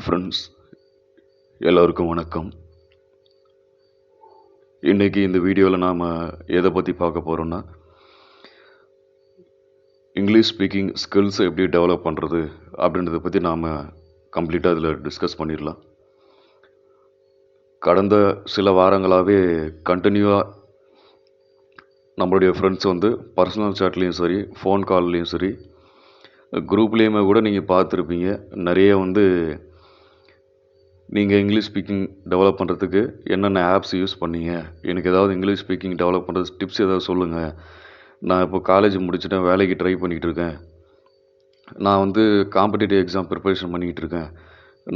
Friends எல்லோருக்கும் வணக்கம். இன்றைக்கி இந்த வீடியோவில் நாம் எதை பற்றி பார்க்க போகிறோன்னா, இங்கிலீஷ் ஸ்பீக்கிங் ஸ்கில்ஸை எப்படி டெவலப் பண்ணுறது அப்படின்றத பற்றி நாம் கம்ப்ளீட்டாக இதில் டிஸ்கஸ் பண்ணிடலாம். கடந்த சில வாரங்களாகவே கண்டினியூவாக நம்மளுடைய ஃப்ரெண்ட்ஸ் பர்சனல் சாட்லேயும் சரி, ஃபோன் கால்லேயும் சரி, குரூப்லேயுமே கூட நீங்கள் பார்த்துருப்பீங்க. நிறைய நீங்கள் இங்கிலீஷ் ஸ்பீக்கிங் டெவலப் பண்ணுறதுக்கு என்னென்ன ஆப்ஸ் யூஸ் பண்ணீங்க, எனக்கு ஏதாவது இங்கிலீஷ் ஸ்பீக்கிங் டெவலப் பண்ணுறது டிப்ஸ் ஏதாவது சொல்லுங்கள். நான் இப்போ காலேஜ் முடிச்சுட்டேன், வேலைக்கு ட்ரை பண்ணிகிட்டு இருக்கேன். நான் காம்படிட்டிவ் எக்ஸாம் ப்ரிப்பரேஷன் பண்ணிக்கிட்டு இருக்கேன்.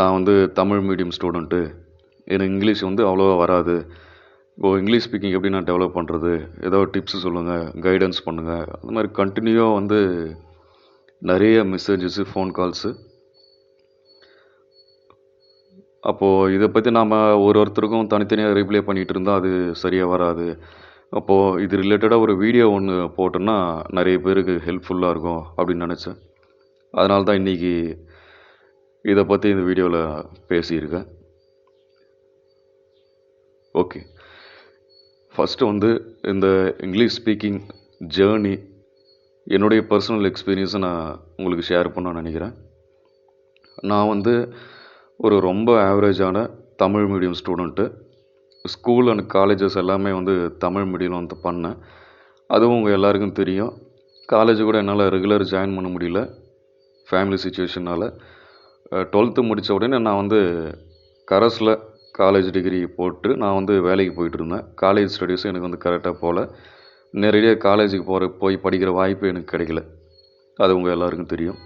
நான் தமிழ் மீடியம் ஸ்டூடெண்ட்டு, எனக்கு இங்கிலீஷ் அவ்வளோவா வராது. இப்போது இங்கிலீஷ் ஸ்பீக்கிங் எப்படி நான் டெவலப் பண்ணுறது, ஏதாவது டிப்ஸ் சொல்லுங்கள், கைடன்ஸ் பண்ணுங்கள். அந்த மாதிரி கண்டினியூவாக நிறைய மெசேஜஸ்ஸு, ஃபோன் கால்ஸு. அப்போது இதை பற்றி நாம் ஒருத்தருக்கும் தனித்தனியாக ரிப்ளை பண்ணிகிட்டு இருந்தால் அது சரியாக வராது. அப்போது இது ரிலேட்டடாக ஒரு வீடியோ ஒன்று போட்டோன்னா நிறைய பேருக்கு ஹெல்ப்ஃபுல்லாக இருக்கும் அப்படின்னு நினச்சேன். அதனால தான் இன்றைக்கி இதை பற்றி இந்த வீடியோவில் பேசியிருக்கேன். ஓகே, ஃபஸ்ட்டு இந்த இங்கிலீஷ் ஸ்பீக்கிங் ஜேர்னி என்னுடைய பர்சனல் எக்ஸ்பீரியன்ஸை நான் உங்களுக்கு ஷேர் பண்ண நினைக்கிறேன். நான் ஒரு ரொம்ப ஆவரேஜான Tamil medium student. School and colleges எல்லாமே தமிழ் மீடியம் பண்ணேன். அதுவும் உங்கள் எல்லாருக்கும் தெரியும். காலேஜ் கூட என்னால் ரெகுலர் ஜாயின் பண்ண முடியல, ஃபேமிலி சுச்சுவேஷனால். 12th முடித்த உடனே நான் கரஸில் காலேஜ் டிகிரி போட்டு நான் வேலைக்கு போயிட்டு இருந்தேன். காலேஜ் ஸ்டடீஸும் எனக்கு கரெக்டாக போகல. நேரடியாக காலேஜுக்கு போய் படிக்கிற வாய்ப்பு எனக்கு கிடைக்கல. அது உங்கள் எல்லாருக்கும் தெரியும்.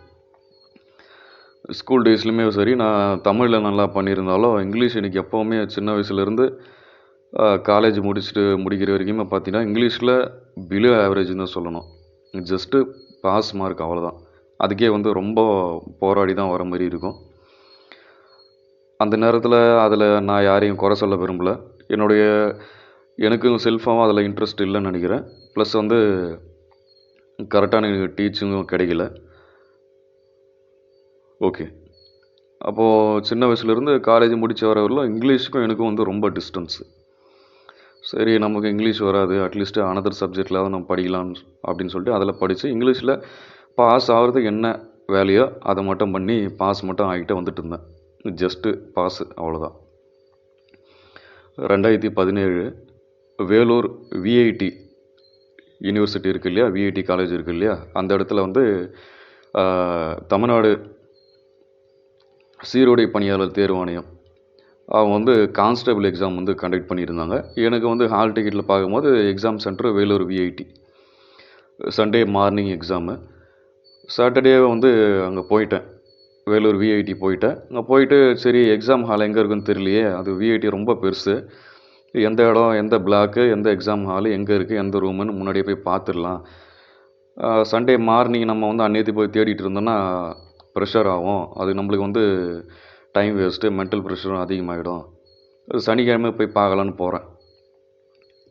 ஸ்கூல் டேஸ்லையுமே சரி, நான் தமிழில் நல்லா பண்ணியிருந்தாலும் இங்கிலீஷ் எனக்கு எப்போவுமே சின்ன வயசுலேருந்து காலேஜ் முடிக்கிற வரைக்குமே பார்த்தீங்கன்னா இங்கிலீஷில் பிலோ ஆவரேஜ்னு தான் சொல்லணும். ஜஸ்ட்டு பாஸ் மார்க், அவ்வளோதான். அதுக்கே ரொம்ப போராடி தான் வர மாதிரி இருக்கும். அந்த நேரத்தில் அதில் நான் யாரையும் குறை சொல்ல விரும்பலை. எனக்கும் செல்ஃபாகவும் அதில் இன்ட்ரெஸ்ட் இல்லைன்னு நினைக்கிறேன். ப்ளஸ் கரெக்டான எனக்கு டீச்சிங்கும் கிடைக்கல. ஓகே, அப்போது சின்ன வயசுலேருந்து காலேஜ் முடித்த வரவரையிலும் இங்கிலீஷுக்கும் எனக்கும் ரொம்ப டிஸ்டன்ஸு. சரி, நமக்கு இங்கிலீஷ் வராது, அட்லீஸ்ட்டு அனதர் சப்ஜெக்டில் நம்ம படிக்கலாம் அப்படின்னு சொல்லிட்டு அதில் படித்து இங்கிலீஷில் பாஸ் ஆகிறதுக்கு என்ன வேலையோ அதை மட்டும் பண்ணி பாஸ் மட்டும் ஆகிட்டு வந்துட்டு இருந்தேன். ஜஸ்ட்டு பாஸு, அவ்வளோதான். 2017 வேலூர் விஐடி யூனிவர்சிட்டி இருக்குது இல்லையா, விஐடி காலேஜ் இருக்குது இல்லையா, அந்த இடத்துல தமிழ்நாடு சீருடை பணியாளர் தேர்வாணையம் அவங்க கான்ஸ்டபிள் எக்ஸாம் கண்டக்ட் பண்ணியிருந்தாங்க. எனக்கு ஹால் டிக்கெட்டில் பார்க்கும்போது exam centre Vellore VIT. Sunday morning exam. Saturday அங்கே போயிட்டேன், வேலூர் விஐடி போயிட்டேன். அங்கே போயிட்டு சரி, எக்ஸாம் ஹால் எங்கே இருக்குன்னு தெரியலையே, அது விஐடி ரொம்ப பெருசு, எந்த இடம், எந்த பிளாக்கு, எந்த எக்ஸாம் ஹாலு எங்கே இருக்குது, எந்த ரூமுன்னு முன்னாடியே போய் பார்த்துடலாம். சண்டே மார்னிங் நம்ம அன்னைக்கு போய் தேடிட்டு இருந்தோன்னா ப்ரெஷர் ஆகும், அது நம்மளுக்கு டைம் வேஸ்ட்டு, மென்டல் ப்ரெஷரும் அதிகமாகிடும். சனிக்கிழமை போய் பார்க்கலான்னு போகிறேன்.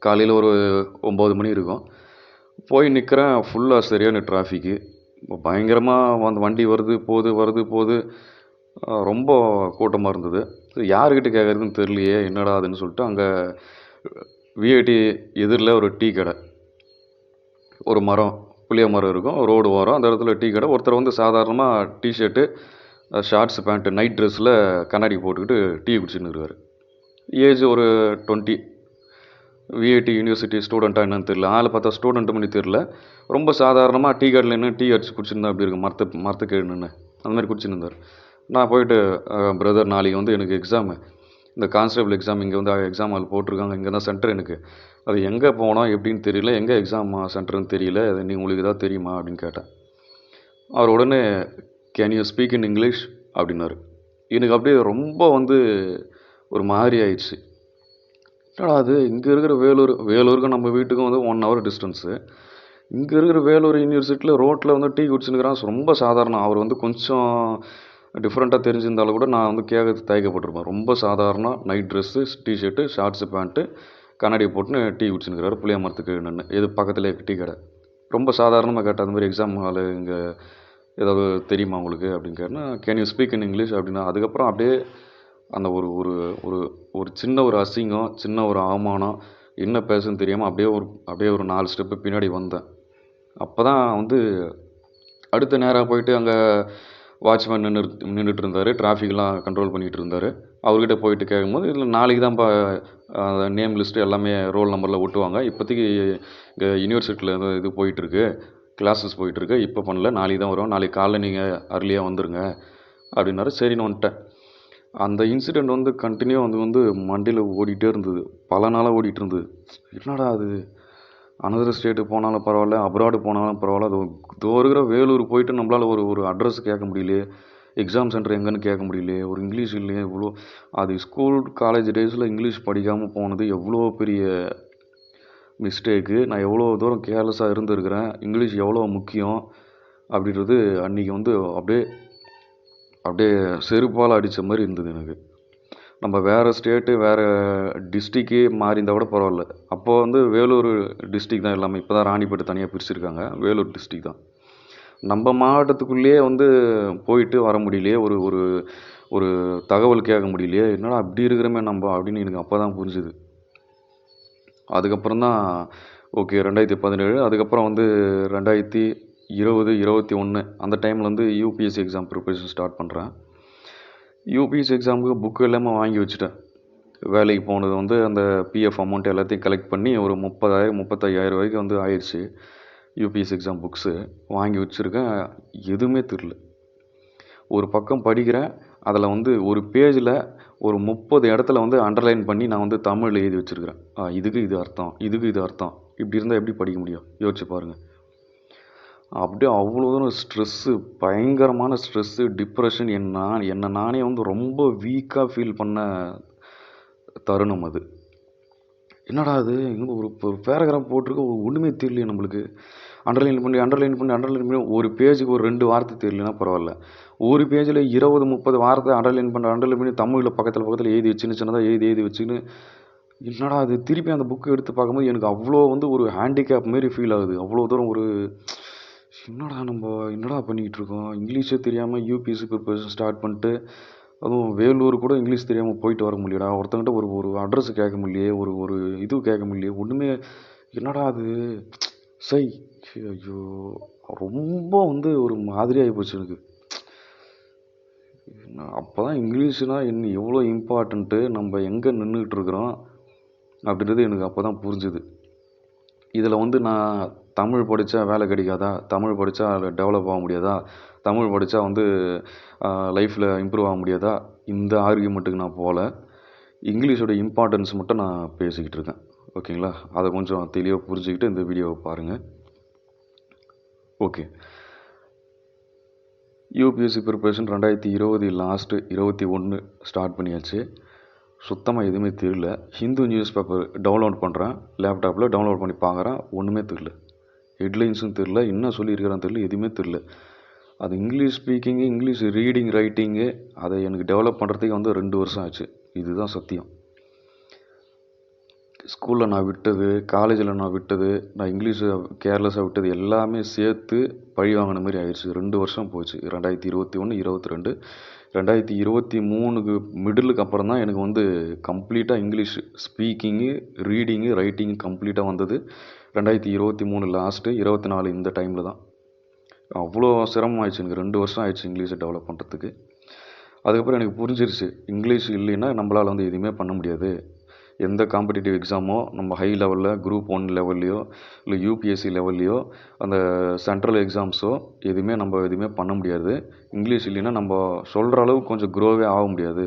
காலையில் ஒரு 9 மணி இருக்கும். போய் நிற்கிறேன், ஃபுல்லாக சரியான டிராஃபிக்கு. பயங்கரமாக வண்டி வருது போகுது. ரொம்ப கூட்டமாக இருந்தது. யாருக்கிட்ட கேட்குறதுன்னு தெரியலையே, என்னடா அதுன்னு சொல்லிட்டு அங்கே விஐடி எதிரில் ஒரு டீ கடை, ஒரு மரம், புளிய மரம் இருக்கும், ரோடு வரும், அந்த இடத்துல டீ கடை. ஒருத்தர் சாதாரணமாக டிஷர்ட்டு, ஷார்ட்ஸ், பேண்ட்டு, நைட் ட்ரெஸ்ஸில் கண்ணாடி போட்டுக்கிட்டு டீ குடிச்சுன்னு இருக்கார். ஏஜ் ஒரு 20. விஐடி யூனிவர்சிட்டி ஸ்டூடெண்ட்டாக என்னன்னு தெரியல, ஆள் பார்த்தா ஸ்டூடெண்ட்டு பண்ணி தெரியல. ரொம்ப சாதாரணமாக டீ கடையில் நின்று டீ அடிச்சு குடிச்சுருந்தா அப்படி இருக்குது, மரத்துக்கு நின்று அந்த மாதிரி குடிச்சுன்னு இருந்தார். நான் போயிட்டு, பிரதர் நாளைக்கு எனக்கு எக்ஸாமு, இந்த கான்ஸ்டபிள் எக்ஸாம் இங்கே எக்ஸாம் ஹால் போட்டிருக்காங்க, இங்கே தான் சென்டர், எனக்கு அது எங்கே போனோம் எப்படின்னு தெரியல, எங்கே எக்ஸாம் சென்டர்னு தெரியல, அது உங்களுக்கு ஏதாவது தெரியுமா அப்படின்னு கேட்டேன். அவர் உடனே can you speak in English அப்படின்னாரு. எனக்கு அப்படியே ரொம்ப ஒரு மாதிரி ஆயிடுச்சு. ஏன்னா அது இங்கே இருக்கிற வேலூருக்கு நம்ம வீட்டுக்கும் 1 hour டிஸ்டன்ஸு. இங்கே இருக்கிற வேலூர் யூனிவர்சிட்டியில் ரோட்டில் டீ குடிச்சுன்னுக்கிறான், ரொம்ப சாதாரணம். அவர் கொஞ்சம் டிஃப்ரெண்ட்டாக தெரிஞ்சிருந்தாலும் கூட நான் கேட்கறது தயக்கப்பட்டிருப்பேன். ரொம்ப சாதாரண night dress, t-shirt, shorts, pants, கண்ணாடி போட்டுன்னு டீ குடிச்சுன்னுக்கிறாரு புளிய மரத்துக்கு நின்று. இது பக்கத்தில் டீ கடை. ரொம்ப சாதாரணமாக கேட்டால் அந்த மாதிரி எக்ஸாம் ஹாலு இங்கே ஏதாவது தெரியுமா உங்களுக்கு அப்படின்னு கேட்டேன்னா, can you speak in English அப்படின்னா, அதுக்கப்புறம் அப்படியே அந்த ஒரு ஒரு ஒரு ஒரு சின்ன ஒரு அசிங்கம், சின்ன ஒரு அவமானம், என்ன பேசுன்னு தெரியாமல் அப்படியே ஒரு 4 ஸ்டெப்பு பின்னாடி வந்தேன். அப்போ தான் வந்து அடுத்த நேராக போயிட்டு அங்கே வாட்ச்மேன் நின்றுட்டு இருந்தார், டிராஃபிக்லாம் கண்ட்ரோல் பண்ணிகிட்டு இருந்தார். அவர்கிட்ட போயிட்டு கேட்கும்போது, இதில் நாளைக்கு தான்ப்பா நேம் லிஸ்ட்டு எல்லாமே ரோல் நம்பரில் ஒட்டுவாங்க. இப்போதைக்கு இங்கே யூனிவர்சிட்டியில் இது போயிட்டுருக்கு, கிளாஸஸ் போயிட்டுருக்கு, இப்போ பண்ணல, நாளைக்கு தான் வரும், நாளைக்கு காலைல நீங்கள் அர்லியாக வந்துடுங்க அப்படின்னாரு. சரின்னு வந்துட்டேன். அந்த இன்சிடெண்ட் வந்து கண்டினியூ வந்து மண்டையில் ஓடிட்டே இருந்தது, பல நாளாக ஓடிட்டு இருந்தது. என்னடா அது, அனதர் ஸ்டேட்டுக்கு போனாலும் பரவாயில்ல, அப்ராடு போனாலும் பரவாயில்ல, அது இதோ இருக்கிற வேலூர் போயிட்டு நம்மளால் ஒரு அட்ரஸ் கேட்க முடியலையே, எக்ஸாம் சென்டர் எங்கன்னு கேட்க முடியலையே, ஒரு இங்கிலீஷ் இல்லையே, இவ்வளோ அது ஸ்கூல் காலேஜ் டேஸில் இங்கிலீஷ் படிக்காமல் போனது எவ்வளோ பெரிய மிஸ்டேக்கு, நான் எவ்வளோ தூரம் கேர்லெஸ்ஸாக இருந்திருக்கிறேன், இங்கிலீஷ் எவ்வளோ முக்கியம் அப்படின்றது அன்றைக்கி வந்து அப்படியே அப்படியே செருப்பால் அடித்த மாதிரி இருந்தது எனக்கு. நம்ம வேறு ஸ்டேட்டு வேறு டிஸ்ட்ரிக்கு மாறி இருந்தால் கூட பரவாயில்ல. அப்போது வந்து வேலூர் டிஸ்ட்ரிக் தான் எல்லாமே. இப்போ தான் ராணிப்பேட்டை தனியாக பிரிச்சுருக்காங்க, வேலூர் டிஸ்ட்ரிக் தான். நம்ம மாவட்டத்துக்குள்ளேயே வந்து போயிட்டு வர முடியலையே, ஒரு ஒரு ஒரு தகவல் கேட்க முடியலையே, என்னடா அப்படி இருக்கிறோமே நம்ம அப்படின்னு எனக்கு அப்போ தான் புரிஞ்சுது. அதுக்கப்புறம் தான் ஓகே 2017, அதுக்கப்புறம் வந்து 2020, 2021 அந்த டைமில் வந்து யூபிஎஸ்சி எக்ஸாம் ப்ரிப்பரேஷன் ஸ்டார்ட் பண்ணுறேன். யூபிஎஸ்சி எக்ஸாமுக்கு புக்கு எல்லாமே வாங்கி வச்சுட்டேன். வேலைக்கு போனது வந்து அந்த பிஎஃப் அமௌண்ட் எல்லாத்தையும் கலெக்ட் பண்ணி ஒரு 30,000 35,000 வரைக்கும் வந்து ஆயிடுச்சு. யூபிஎஸ்சி எக்ஸாம் புக்ஸு வாங்கி வச்சுருக்கேன், எதுவுமே தெரில. ஒரு பக்கம் படிக்கிறேன், அதில் வந்து ஒரு பேஜில் ஒரு 30 இடத்துல வந்து அண்டர்லைன் பண்ணி நான் வந்து தமிழில் எழுதி வச்சுருக்கிறேன். இதுக்கு இது அர்த்தம், இதுக்கு இது அர்த்தம், இப்படி இருந்தால் எப்படி படிக்க முடியும், யோசிச்சு பாருங்கள். அப்படியே அவ்வளோ தூரம் ஸ்ட்ரெஸ்ஸு, பயங்கரமான ஸ்ட்ரெஸ்ஸு, டிப்ரெஷன், என்னை நானே வந்து ரொம்ப வீக்காக ஃபீல் பண்ண தருணம் அது. என்னடா அது, இன்னும் ஒரு பேராகிராஃப் போட்டிருக்கு, ஒன்றுமே தெரியலையே நம்மளுக்கு. அண்டர்லைன் பண்ணி ஒரு பேஜுக்கு ஒரு 2 வார்த்தை தெரியலனா பரவாயில்ல, ஒரு பேஜில் 20-30 வார்த்தை அண்டர்லைன் பண்ணி தமிழில் பக்கத்தில் எழுதி சின்னதாக எழுதி வச்சுன்னு, என்னடா அது, திருப்பி அந்த புக்கு எடுத்து பார்க்கும்போது எனக்கு அவ்வளோ வந்து ஒரு ஹேண்டிகேப் மாரி ஃபீல் ஆகுது. அவ்வளோ தூரம் ஒரு என்னடா பண்ணிக்கிட்டு இருக்கோம், இங்கிலீஷே தெரியாமல் யூபிஎஸ்சி ப்ரிப்பரேஷன் ஸ்டார்ட் பண்ணிட்டு, அதுவும் வேலூர் கூட இங்கிலீஷ் தெரியாமல் போயிட்டு வர முடியலடா, ஒருத்தங்கிட்ட ஒரு அட்ரஸ் கேட்க முடியலையே, ஒரு இது கேட்க முடியலையே, ஒன்றுமே, என்னடா அது சை, ஐயோ, ரொம்ப வந்து ஒரு மாதிரியாகி போச்சு எனக்கு. அப்போ தான் இங்கிலீஷ்னால் என்ன, எவ்வளோ இம்பார்ட்டண்ட்டு, நம்ம எங்கே நின்றுக்கிட்டு இருக்கிறோம் அப்படின்றது எனக்கு அப்போ தான் புரிஞ்சுது. இதில் வந்து நான் தமிழ் படித்தா வேலை கிடைக்காதா, தமிழ் படித்தா டெவலப் ஆக முடியாதா, தமிழ் படித்தா வந்து லைஃப்பில் இம்ப்ரூவ் ஆக முடியாதா, இந்த ஆர்கியூமெண்ட்டுக்கு நான் போகல. இங்கிலீஷோட இம்பார்ட்டன்ஸ் மட்டும் நான் பேசிக்கிட்டு இருக்கேன். ஓகேங்களா, அதை கொஞ்சம் தெளிவாக புரிஞ்சுக்கிட்டு இந்த வீடியோவை பாருங்கள். Okay, UPSC preparation 2020 last 21 start பண்ணியாச்சு. சுத்தமாக எதுவுமே தெரியல. ஹிந்து நியூஸ் பேப்பர் டவுன்லோட் பண்ணுறேன், லேப்டாப்பில் டவுன்லோட் பண்ணி பார்க்குறேன், ஒன்றுமே தெரியல. ஹெட்லைன்ஸும் தெரில, என்ன சொல்லியிருக்கிறான்னு தெரியல, எதுவுமே தெரில. அது English speaking, English reading writing, அதை எனக்கு டெவலப் பண்ணுறதுக்கு வந்து 2 வருஷம் ஆச்சு. இதுதான் சத்தியம். ஸ்கூலில் நான் விட்டது, காலேஜில் நான் விட்டது, நான் இங்கிலீஷை கேர்லெஸ்ஸாக விட்டது எல்லாமே சேர்த்து பழி வாங்கின மாதிரி ஆயிடுச்சு. 2 வருஷம் போச்சு. 2021, 22, 2023க்கு மிடிலுக்கு அப்புறம் தான் எனக்கு வந்து கம்ப்ளீட்டாக இங்கிலீஷ் ஸ்பீக்கிங்கு, ரீடிங்கு, ரைட்டிங்கு கம்ப்ளீட்டாக வந்தது. 2023 லாஸ்ட்டு, 24 இந்த டைமில் தான். அவ்வளோ சிரமம் ஆயிடுச்சு எனக்கு. 2 வருஷம் ஆயிடுச்சு இங்கிலீஷை டெவலப் பண்ணுறதுக்கு. அதுக்கப்புறம் எனக்கு புரிஞ்சிருச்சு, இங்கிலீஷ் இல்லைன்னா நம்மளால் வந்து எதுவுமே பண்ண முடியாது. எந்த காம்படிட்டிவ் எக்ஸாமோ, நம்ம ஹை லெவலில் குரூப் 1 லெவல்லையோ இல்லை யூபிஎஸ்சி லெவல்லையோ அந்த சென்ட்ரல் எக்ஸாம்ஸோ எதுவுமே பண்ண முடியாது. இங்கிலீஷ் இல்லைன்னா நம்ம சொல்கிற அளவுக்கு கொஞ்சம் க்ரோவே ஆக முடியாது.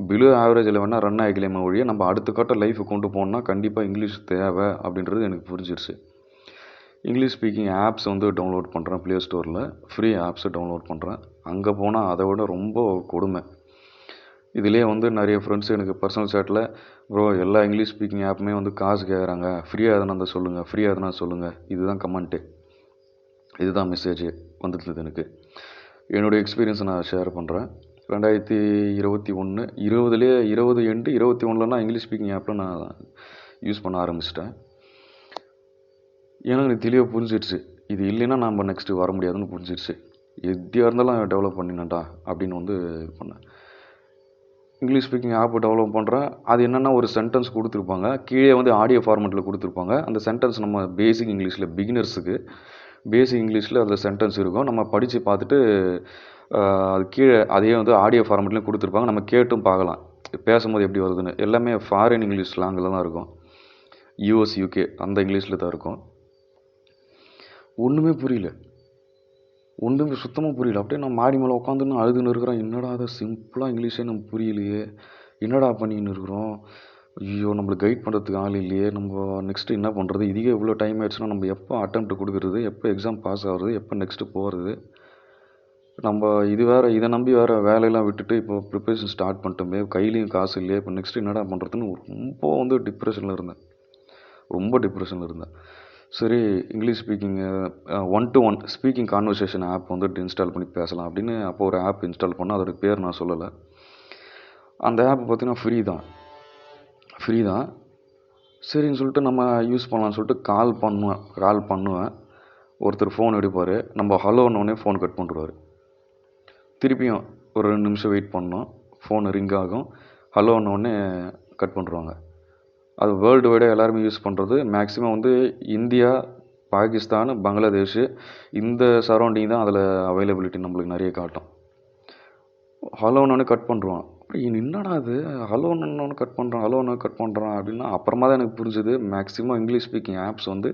பிலோ ஆவரேஜில் வேணால் ரன் ஆகிக்கலாமே ஒழிய நம்ம அடுத்த கட்ட லைஃபை கொண்டு போகணுன்னா கண்டிப்பாக இங்கிலீஷ் தேவை அப்படின்றது எனக்கு புரிஞ்சிருச்சு. இங்கிலீஷ் ஸ்பீக்கிங் ஆப்ஸ் வந்து டவுன்லோட் பண்ணுறேன், ப்ளே ஸ்டோரில் ஃப்ரீ ஆப்ஸை டவுன்லோட் பண்ணுறேன். அங்கே போனால் அதை விட ரொம்ப கொடுமை. இதிலே வந்து நிறைய ஃப்ரெண்ட்ஸ் எனக்கு பர்சனல் சேட்டில், ப்ரோ எல்லா இங்கிலீஷ் ஸ்பீக்கிங் ஆப்புமே வந்து காசு கேட்குறாங்க, ஃப்ரீயாக எதனா இருந்தால் சொல்லுங்கள், ஃப்ரீயாக எதனா சொல்லுங்கள், இதுதான் கமெண்ட்டு, இதுதான் மெசேஜ் வந்துடுது எனக்கு. என்னுடைய எக்ஸ்பீரியன்ஸை நான் ஷேர் பண்ணுறேன். 2021 20 எண்டு 21லலாம் இங்கிலீஷ் ஸ்பீக்கிங் ஆப்பில் நான் யூஸ் பண்ண ஆரம்பிச்சிட்டேன். எனக்கு தெளிவாக புரிஞ்சிடுச்சு, இது இல்லைன்னா நம்ம நெக்ஸ்ட்டு வர முடியாதுன்னு புரிஞ்சிடுச்சு. எதையாக இருந்தாலும் டெவலப் பண்ணினேன்டா அப்படின்னு வந்து இது பண்ணேன். இங்கிலீஷ் ஸ்பீக்கிங் ஆப் டெவலப் பண்ணுறேன். அது என்னென்னா ஒரு சென்டென்ஸ் கொடுத்துருப்பாங்க, கீழே வந்து ஆடியோ ஃபார்மெட்டில் கொடுத்துருப்பாங்க. அந்த சென்டென்ஸ் நம்ம பேசிக் இங்கிலீஷில் பிகினர்ஸுக்கு பேசிக் இங்கிலீஷில் அதில் சென்டென்ஸ் இருக்கும். நம்ம படித்து பார்த்துட்டு அது கீழே அதையே வந்து ஆடியோ ஃபார்மெட்லேயும் கொடுத்துருப்பாங்க. நம்ம கேட்டும் பார்க்கலாம் பேசும்போது எப்படி வருதுன்னு. எல்லாமே ஃபாரின் இங்கிலீஷ் ஸ்லாங்கில் தான் இருக்கும். யூஎஸ் யூகே அந்த இங்கிலீஷில் தான் இருக்கும். ஒன்றுமே புரியல, ஒன்றுமே சுத்தமாக புரியல. அப்படியே நான் மாடி மேலே உட்காந்துன்னு அழுதுன்னு இருக்கிறேன். என்னடா அதை சிம்பிளாக இங்கிலீஷே நம்ம புரியலையே, என்னடா பண்ணின்னு இருக்கிறோம், ஐயோ நம்மளுக்கு கைட் பண்ணுறதுக்கு ஆள் இல்லையே, நம்ம நெக்ஸ்ட்டு என்ன பண்ணுறது, இதுக்கே இவ்வளோ டைம் ஆயிடுச்சுன்னா நம்ம எப்போ அட்டெம்ப்ட் கொடுக்குறது, எப்போ எக்ஸாம் பாஸ் ஆகுறது, எப்போ நெக்ஸ்ட்டு போகிறது, நம்ம இது வேறு இதை நம்பி வேறு வேலையெல்லாம் விட்டுட்டு இப்போ ப்ரிப்பரேஷன் ஸ்டார்ட் பண்ணிட்டோமே, கையிலையும் காசு இல்லையே, இப்போ நெக்ஸ்ட்டு என்னடா பண்ணுறதுன்னு ரொம்ப வந்து டிப்ரெஷனில் இருந்தேன். ரொம்ப டிப்ரெஷனில் இருந்தேன். சரி, English speaking 1-to-1 speaking conversation app வந்துட்டு இன்ஸ்டால் பண்ணி பேசலாம் அப்படின்னு அப்போ ஒரு ஆப் இன்ஸ்டால் பண்ணால் அதோட பேர் நான் சொல்லலை. அந்த ஆப் பார்த்தீங்கன்னா ஃப்ரீ தான். சரின்னு சொல்லிட்டு நம்ம யூஸ் பண்ணலான்னு சொல்லிட்டு கால் பண்ணுவேன். ஒருத்தர் ஃபோன் எடுப்பார், நம்ம ஹலோன்னொடனே ஃபோன் கட் பண்ணிடுவார். திருப்பியும் ஒரு 2 நிமிஷம் வெயிட் பண்ணோம், ஃபோன் ரிங் ஆகும், ஹலோன்னொடனே கட் பண்ணிடுவாங்க. அது வேர்ல்டு வைடாக எல்லாருமே யூஸ் பண்ணுறது. மேக்ஸிமம் வந்து இந்தியா, பாகிஸ்தான், பங்களாதேஷ் இந்த சரௌண்டிங் தான் அதில் அவைலபிலிட்டி நம்மளுக்கு நிறைய காட்டும். ஹலோன்னு கட் பண்ணுறான். என்னடா அது ஹலோன்னு கட் பண்ணுறான் அப்படின்னா அப்புறமா தான் எனக்கு புரிஞ்சுது மேக்ஸிமம் இங்கிலீஷ் ஸ்பீக்கிங் ஆப்ஸ் வந்து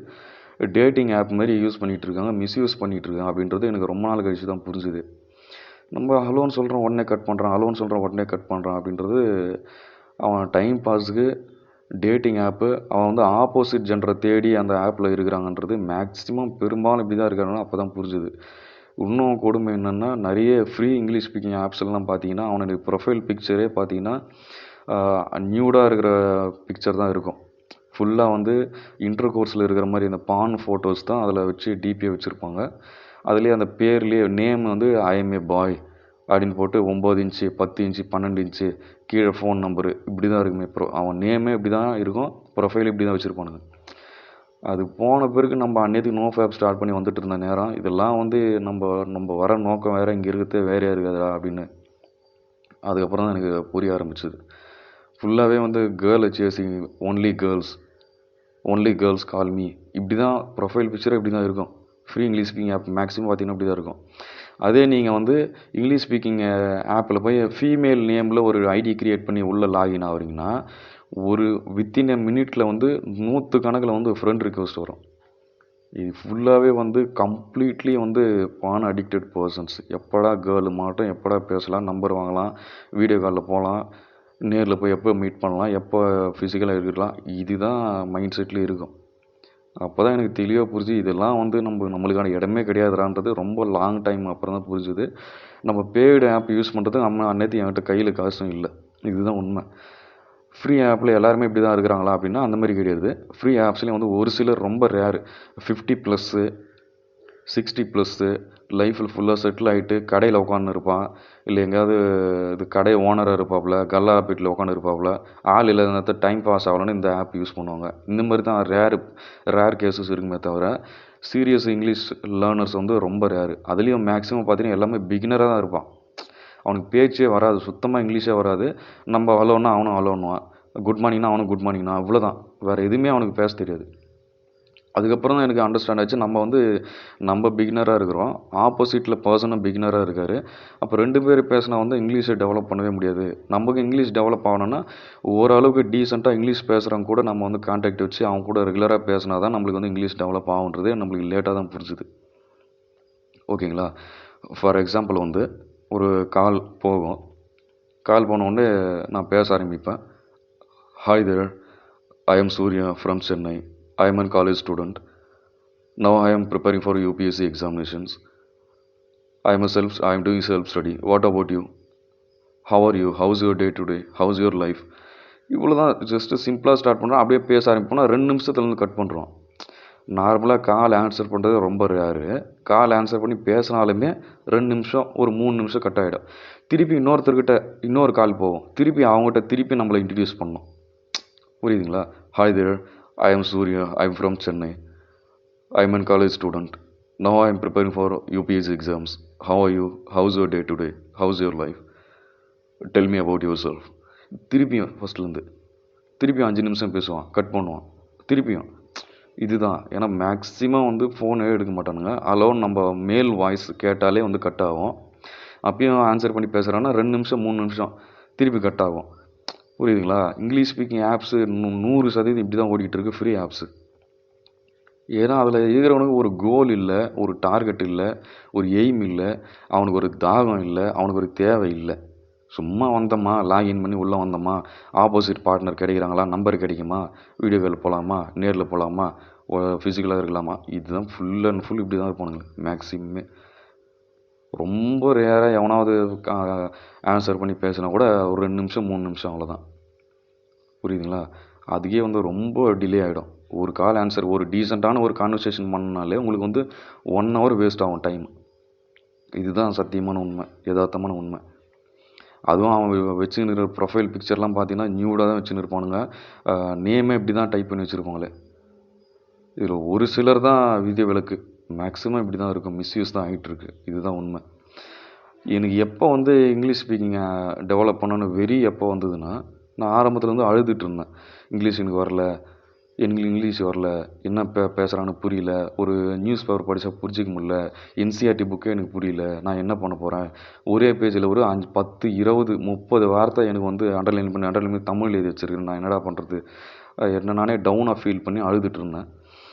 டேட்டிங் ஆப் மாதிரி யூஸ் பண்ணிகிட்ருக்காங்க, மிஸ்யூஸ் பண்ணிகிட்ருக்காங்க அப்படின்றது எனக்கு ரொம்ப நாள் கழிச்சு தான் புரிஞ்சுது. நம்ம ஹலோன்னு சொல்கிறோம் உடனே கட் பண்ணுறான் அப்படின்றது அவன் டைம் பாஸுக்கு டேட்டிங் ஆப்பு, அவன் வந்து ஆப்போசிட் ஜெண்டரை தேடி அந்த ஆப்பில் இருக்கிறாங்கன்றது மேக்ஸிமம் பெரும்பாலும் இப்படி தான் இருக்காங்கன்னா அப்போ தான் புரிஞ்சுது. இன்னும் கொடுமை என்னென்னா நிறைய ஃப்ரீ இங்கிலீஷ் ஸ்பீக்கிங் ஆப்ஸ்லாம் பார்த்தீங்கன்னா அவனுடைய ப்ரொஃபைல் பிக்சரே பார்த்தீங்கன்னா நியூடாக இருக்கிற பிக்சர் தான் இருக்கும். ஃபுல்லாக வந்து இன்டர் கோர்ஸில் இருக்கிற மாதிரி அந்த பான் ஃபோட்டோஸ் தான் அதில் வச்சு டிபியை வச்சுருப்பாங்க. அதுலேயே அந்த பேர்லேயே நேம் வந்து ஐஎம் ஏ பாய் அப்படின்னு போட்டு 9 இன்ச்சு 10 இன்ச்சு 12 இன்ச்சு கீழே ஃபோன் நம்பரு இப்படி தான் இருக்குமே. அவன் நேமே இப்படி தான் இருக்கும், ப்ரொஃபைல் இப்படி தான் வச்சுருப்பானுங்க. அது போன பிறகு நம்ம அன்னைக்கு நோ ஃபேப் ஸ்டார்ட் பண்ணி வந்துட்டு இருந்த நேரம் இதெல்லாம் வந்து நம்ம வர நோக்கம் வேறு, இங்கே இருக்கிறது வேறையாக இருக்குதா அப்படின்னு அதுக்கப்புறம் தான் எனக்கு புரிய ஆரம்பிச்சிது. ஃபுல்லாகவே வந்து girl chasing, only girls call me, இப்படி தான் ப்ரொஃபைல் பிக்சரே இப்படி தான் இருக்கும். Free English speaking app maximum பார்த்தீங்கன்னா இப்படி தான் இருக்கும். அதே நீங்கள் வந்து இங்கிலீஷ் ஸ்பீக்கிங் ஆப்பில் போய் ஃபீமேல் நேமில் ஒரு ஐடி க்ரியேட் பண்ணி உள்ளே லாகின் ஆகுறீங்கன்னா ஒரு வித்தின் எ மினிட்டில் வந்து 100 கணக்கில் வந்து ஃப்ரெண்ட் ரிக்வெஸ்ட் வரும். இது ஃபுல்லாகவே வந்து கம்ப்ளீட்லி வந்து பான் அடிக்டட் பர்சன்ஸ். எப்படா கேர்ள் மாட்டோம், எப்படா பேசலாம், நம்பர் வாங்கலாம், வீடியோ காலில் போகலாம், நேரில் போய் எப்போ மீட் பண்ணலாம், எப்போ ஃபிசிக்கலாக இருக்கலாம், இதுதான் மைண்ட் செட்லேயே இருக்கும். அப்போ தான் எனக்கு தெளிவாக புரிஞ்சு இதெல்லாம் வந்து நம்மளுக்கான இடமே கிடையாதுறான்றது ரொம்ப லாங் டைம் அப்புறம் தான் புரிஞ்சுது. நம்ம பெய்டு ஆப் யூஸ் பண்ணுறது நம்ம அன்னைக்கு என்கிட்ட கையில் காசும் இல்லை, இதுதான் உண்மை. ஃப்ரீ ஆப்பில் எல்லாருமே இப்படி தான் இருக்கிறாங்களா அப்படின்னா அந்த மாதிரி கிடையாது. ஃப்ரீ ஆப்ஸ்லேயும் வந்து ஒரு சிலர் ரொம்ப ரேரு 50+, 60+, லைஃப்பில் ஃபுல்லாக செட்டில் ஆகிட்டு கடையில் உட்காந்து இருப்பான், இல்லை எங்கேயாவது இது கடை ஓனராக இருப்பாப்புல, கல்லாப்பேட்டில் உட்காந்து இருப்பாப்புல, ஆள் இல்லாத நேரத்தில் டைம் பாஸ் ஆகலன்னு இந்த ஆப் யூஸ் பண்ணுவாங்க. இந்த மாதிரி தான் ரேர் கேசஸ் இருக்குமே தவிர சீரியஸ் இங்கிலீஷ் லேர்னர்ஸ் வந்து ரொம்ப ரேரு. அதுலேயும் மேக்ஸிமம் பார்த்தீங்கன்னா எல்லாமே பிகினராக தான் இருப்பான். அவனுக்கு பேச்சே வராது, சுத்தமாக இங்கிலீஷே வராது. நம்ம ஹலோன்னா அவனும் ஹலோன்னுவான், குட் மார்னிங்னா அவனும் குட் மார்னிங்னா, அவ்வளோதான், வேறு எதுவுமே அவனுக்கு பேச தெரியாது. அதுக்கப்புறம் தான் எனக்கு அண்டர்ஸ்டாண்ட் ஆச்சு நம்ம பிகினராக இருக்கிறோம், ஆப்போசிட்டில் பர்சனும் பிகினராக இருக்கார். அப்போ 2 பேர் பேசினா வந்து இங்கிலீஷை டெவலப் பண்ணவே முடியாது. நமக்கு இங்கிலீஷ் டெவலப் ஆகணும்னா ஓரளவுக்கு டீசெண்டாக இங்கிலீஷ் பேசுகிறவங்க கூட நம்ம வந்து கான்டாக்ட் வச்சு அவங்க கூட ரெகுலராக பேசினா தான் நம்மளுக்கு வந்து இங்கிலீஷ் டெவலப் ஆகுன்றது நம்மளுக்கு லேட்டாக தான் புரிஞ்சுது. ஓகேங்களா? ஃபார் எக்ஸாம்பிள் வந்து ஒரு கால் போன உடனே நான் பேச ஆரம்பிப்பேன். Hi there, I am Surya from Chennai. I am a college student. Now I am preparing for UPSC examinations. I am doing self-study. What about you? How are you? How's your day today? How's your life? இவ்வளோ தான். Just சிம்பிளாக start பண்ணுறோம், அப்படியே பேச ஆரம்பிப்போம்னா 2 நிமிஷத்துலேருந்து cut பண்ணுறோம். நார்மலாக கால் answer பண்ணுறது ரொம்ப ரேரு. கால் ஆன்சர் பண்ணி பேசினாலுமே 2 நிமிஷம், ஒரு 3 நிமிஷம் கட் ஆகிடும். திருப்பி இன்னொருத்தர்கிட்ட இன்னொரு கால் போகும், திருப்பி அவங்ககிட்ட திருப்பி நம்மளை இன்ட்ரடியூஸ் பண்ணணும். புரியுதுங்களா? Hi there, I am Surya. I am from Chennai. I am a college student. Now I am preparing for UPSC exams. How are you? How's your day today? How's your life? Tell me about yourself. திருப்பியும் ஃபஸ்ட்லேருந்து திருப்பியும் 5 நிமிஷம் பேசுவான், cut பண்ணுவான். திருப்பியும் இதுதான். ஏன்னா maximum வந்து ஃபோனே எடுக்க மாட்டானுங்க. அலோன் நம்ம மேல் வாய்ஸ் கேட்டாலே வந்து கட் ஆகும். அப்பயும் ஆன்சர் பண்ணி பேசுகிறான்னா 2 நிமிஷம் 3 நிமிஷம் திருப்பி கட் ஆகும். புரியுதுங்களா? இங்கிலீஷ் ஸ்பீக்கிங் ஆப்ஸு 100% இப்படி தான் ஓடிக்கிட்டு இருக்கு, ஃப்ரீ ஆப்ஸு. ஏன்னா அதில் இருக்கிறவனுக்கு ஒரு கோல் இல்லை, ஒரு டார்கெட் இல்லை, ஒரு எய்ம் இல்லை, அவனுக்கு ஒரு தாகம் இல்லை, அவனுக்கு ஒரு தேவை இல்லை. சும்மா வந்தோமா, லாகின் பண்ணி உள்ளே வந்தோமா, ஆப்போசிட் பார்ட்னர் கிடைக்கிறாங்களா, நம்பர் கிடைக்குமா, வீடியோ கால் போகலாமா, நேரில் போகலாமா, ஃபிசிக்கலாக இருக்கலாமா, இதுதான் ஃபுல் அண்ட் ஃபுல் இப்படி தான் இருப்பானுங்க மேக்ஸிமமே. ரொம்ப ரேராக எவனாவது ஆன்சர் பண்ணி பேசினா கூட ஒரு 2 நிமிஷம் 3 நிமிஷம் அவ்வளோதான். புரியுதுங்களா? அதுக்கே வந்து ரொம்ப டிலே ஆகிடும். ஒரு கால் ஆன்சர், ஒரு டீசெண்டான ஒரு கான்வர்சேஷன் பண்ணாலே உங்களுக்கு வந்து 1 hour வேஸ்ட் ஆகும் டைம். இதுதான் சத்தியமான உண்மை, யதார்த்தமான உண்மை. அதுவும் அவன் வச்சுன்னு ப்ரொஃபைல் பிக்சர்லாம் பார்த்தீங்கன்னா நியூடாக தான் வச்சுன்னு இருப்பானுங்க. நேமே இப்படி தான் டைப் பண்ணி வச்சுருப்பாங்களே. இதில் ஒரு சிலர் தான் விதிய விலக்கு. மேக்ஸிமம் இப்படி தான் இருக்கும், மிஸ்யூஸ் தான் ஆகிட்டுருக்கு. இதுதான் உண்மை. எனக்கு எப்போ வந்து இங்கிலீஷ் ஸ்பீக்கிங்கை டெவலப் பண்ணணும்னு வெறி எப்போ வந்ததுன்னா, நான் ஆரம்பத்துலேருந்து அழுதுட்டு இருந்தேன். இங்கிலீஷ் எனக்கு வரல, எனக்கு இங்கிலீஷ் வரல, என்ன பேசுகிறான்னு புரியல, ஒரு நியூஸ் பேப்பர் படித்தா புரிஞ்சிக்க முடியல, என்சிஆர்டி புக்கே எனக்கு புரியல, நான் என்ன பண்ண போகிறேன், ஒரே பேஜில் ஒரு 5 10 20 30 வார்த்தை எனக்கு வந்து அண்டர்லைன் பண்ணி தமிழ் எழுதி வச்சுருக்கேன், நான் என்னடா பண்ணுறது, என்ன நானே டவுனாக ஃபீல் பண்ணி அழுதுட்டு இருந்தேன்.